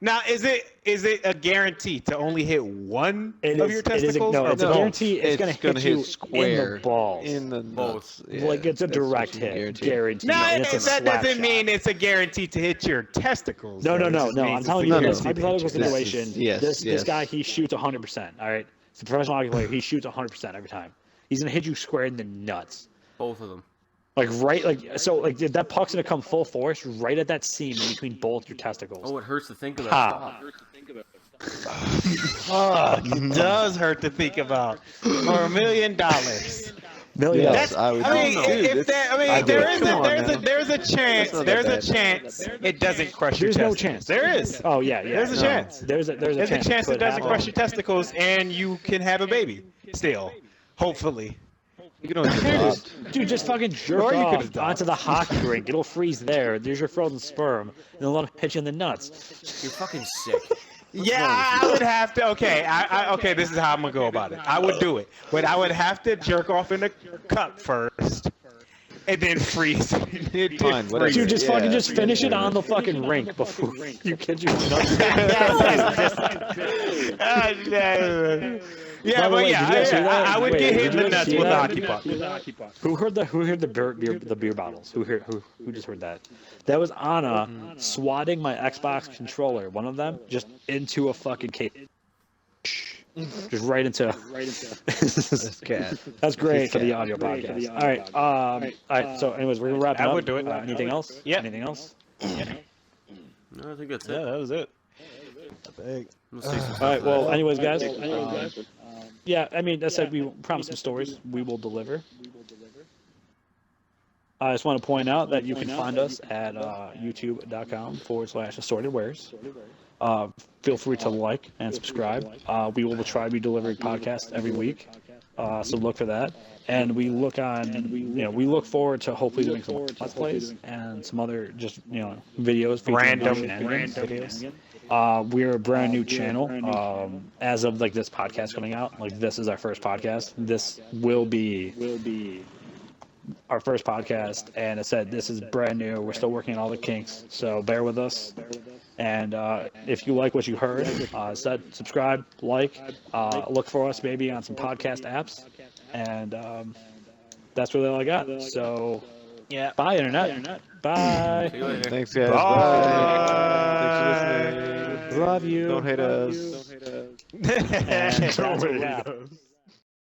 Now, is it a guarantee to only hit one It of is. your It is. testicles? No, or it's a both? guarantee. It's gonna hit you square in the balls. in the Both. nuts. Yeah, Like it's a that's what direct you hit. guarantee. Guaranteed. No, And it's a that slap doesn't shot. mean it's a guarantee to hit your testicles. No, though. no, It no, just no. means I'm it's telling a you, no, this no. hypothetical This is- situation. yes, This yes. guy, he shoots 100%. All right, it's a professional hockey player. He shoots 100% every time. He's gonna hit you square in the nuts. Both of them. Like right, like that puck's gonna come full force right at that seam in between both your testicles. Oh, it hurts to think of that. Ha. Stop. It does hurt to think about. For $1 million. Million. Yes, dollars. I would. I mean, do it. if that, I I'd mean, do there it. is Come on, a now. there's a chance. not There's that a bad. chance it doesn't crush There's your no testicles. chance. There is. Oh yeah, yeah. There's a no. chance. There's a There's a chance it could doesn't happen. crush your testicles, and you can have a baby still, hopefully. You can always adopt. Dude, just fucking jerk Or you could off adopt. onto the hockey rink. It'll freeze there. There's your frozen sperm, and they'll let him hit you in the nuts. You're fucking sick. Yeah, I would have to. Okay, okay. This is how I'm gonna go about it. I would do it, but I would have to jerk off in the cup first, and then freeze. Fine, whatever. Dude, just Yeah, fucking just yeah, finish it yeah. on the fucking rink before you get your nuts. Yeah, By the but way, yeah, did you guys see that? I would Wait, get did hit in you the guys nuts see with a that? hockey puck. Who heard the beer bottles? Who just heard that? That was Anna swatting my Xbox controller, one of them, just into a fucking case. Just right into. This cat. That's great for the audio podcast. All right. So, anyways, we're gonna wrap it I up. would do it. Anything else? Yeah. Anything else? No, I think that's Yeah, it. that was it. Let's take some All right. stuff Well, back. anyways, guys. Yeah, I mean, I said we promised some stories. We will deliver. I just want to point out that you can find us at youtube.com/assortedwares. Feel free to like and subscribe. We will try to be delivering podcasts every week, so look for that. And we look forward to hopefully doing some let's plays and some other just videos, featuring Random shenanigans. videos. We're a brand new channel. As of like this podcast coming out, like this is our first podcast. This will be our first podcast, and I said this is brand new. We're still working on all the kinks, so bear with us. And if you like what you heard, subscribe, like, look for us maybe on some podcast apps, and that's really all I got. So, Yeah. bye, internet. Bye. See you later. Thanks, guys. Bye. Bye. Thanks for listening. Love you. Don't hate us. And that's a wrap.